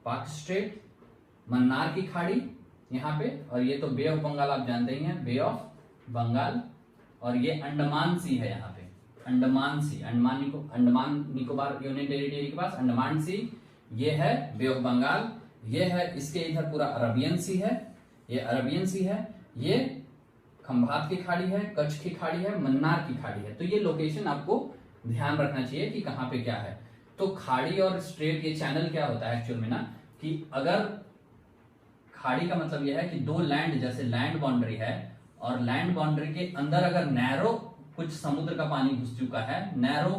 पाक स्ट्रेट, मन्नार की खाड़ी यहाँ पे, और ये तो बे ऑफ बंगाल आप जानते ही हैं, बे ऑफ बंगाल, और ये अंडमान सी है यहाँ पे, अंडमान सी, अंडमान निकोबार यूनियन टेरिटरी के पास अंडमान सी, ये है बे ऑफ बंगाल, ये है इसके इधर पूरा अरबियन सी है, ये अरबियन सी है, ये खंभात की खाड़ी है, कच्छ की खाड़ी है, मन्नार की खाड़ी है। तो ये लोकेशन आपको ध्यान रखना चाहिए कि कहाँ पे क्या है। तो खाड़ी और स्ट्रेट, ये चैनल क्या होता है एक्चुअल में ना, कि अगर खाड़ी का मतलब यह है कि दो लैंड, जैसे लैंड बाउंड्री है और लैंड बाउंड्री के अंदर अगर नैरो कुछ समुद्र का पानी घुस चुका है नैरो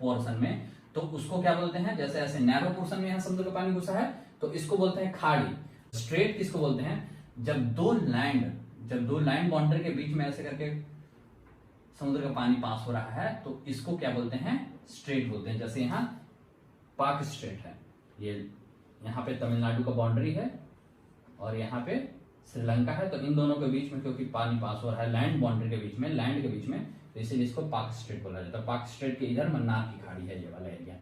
पोर्शन में, तो उसको क्या बोलते हैं, जैसे ऐसे नैरो पोर्शन में यहाँ समुद्र का पानी घुसा है तो इसको बोलते हैं खाड़ी। स्ट्रेट किसको बोलते हैं, जब दो लैंड बाउंड्री के बीच में ऐसे करके समुद्र का पानी पास हो रहा है तो इसको क्या बोलते हैं, स्ट्रेट बोलते हैं। जैसे यहाँ पाक स्ट्रेट है, ये यहाँ पे तमिलनाडु का बाउंड्री है और यहाँ पे श्रीलंका है, तो इन दोनों के बीच में क्योंकि पानी पास हो रहा है लैंड बाउंड्री के बीच में, लैंड के बीच में, तो इसीलिए इसको पाक स्ट्रेट बोला जाता है। पाक स्ट्रेट के इधर मन्नार की खाड़ी है ये वाला एरिया।